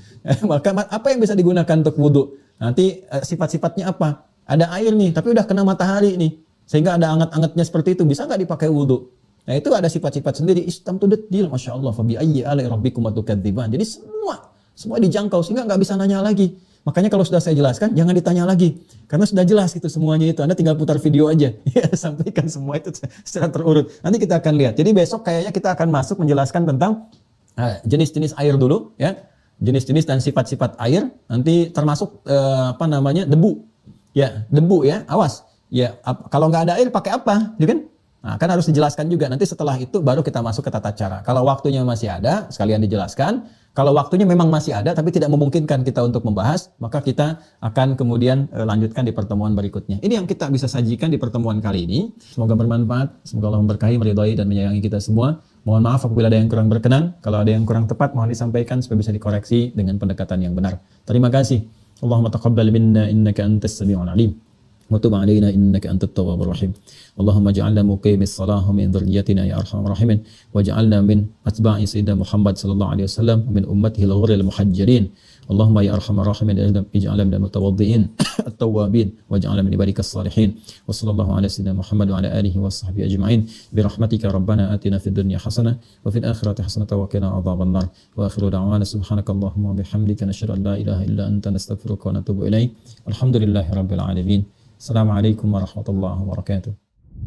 Maka apa yang bisa digunakan untuk wudhu? Nanti sifat-sifatnya apa? Ada air nih, tapi udah kena matahari nih. Sehingga ada anget-angetnya seperti itu. Bisa nggak dipakai wudhu? Nah itu ada sifat-sifat sendiri. Istamtudatil, Masya Allah. Fabi ayyi alai rabbikum atukadziban. Jadi semua dijangkau sehingga nggak bisa nanya lagi. Makanya kalau sudah saya jelaskan, jangan ditanya lagi. Karena sudah jelas gitu semuanya itu. Anda tinggal putar video aja. Ya, sampaikan semua itu secara terurut. Nanti kita akan lihat. Jadi besok kayaknya kita akan masuk menjelaskan tentang jenis-jenis air dulu. Ya, jenis-jenis dan sifat-sifat air. Nanti termasuk debu. Ya, debu ya. Awas. Ya, kalau nggak ada air pakai apa? Ya kan? Nah, kan harus dijelaskan juga. Nanti setelah itu baru kita masuk ke tata cara. Kalau waktunya masih ada, sekalian dijelaskan. Kalau waktunya memang masih ada, tapi tidak memungkinkan kita untuk membahas, maka kita akan kemudian lanjutkan di pertemuan berikutnya. Ini yang kita bisa sajikan di pertemuan kali ini. Semoga bermanfaat. Semoga Allah memberkahi, meridhai, dan menyayangi kita semua. Mohon maaf apabila ada yang kurang berkenan. Kalau ada yang kurang tepat, mohon disampaikan supaya bisa dikoreksi dengan pendekatan yang benar. Terima kasih. Allahumma taqabbal minna innaka antas sami'ul alim. وتب علينا إنك أنت التواب الرحيم اللهم اجعلنا مقيم الصلاة ومن ذريتنا يا أرحم الراحمين واجعلنا من أتباع سيدنا محمد صلى الله عليه وسلم ومن أمته الغر المحجلين اللهم يا أرحم الراحمين اجعلنا من المتوضئين التوابين واجعلنا من عبادك الصالحين وصلى الله على سيدنا محمد وعلى آله وصحبه أجمعين برحمتك ربنا آتنا في الدنيا حسنة وفي الآخرة حسنة وقنا عذاب النار وآخر دعوانا سبحانك اللهم وبحمدك نشهد أن لا إله إلا أنت نستغفرك ونتوب إليك الحمد لله رب العالمين. Assalamualaikum warahmatullahi wabarakatuh.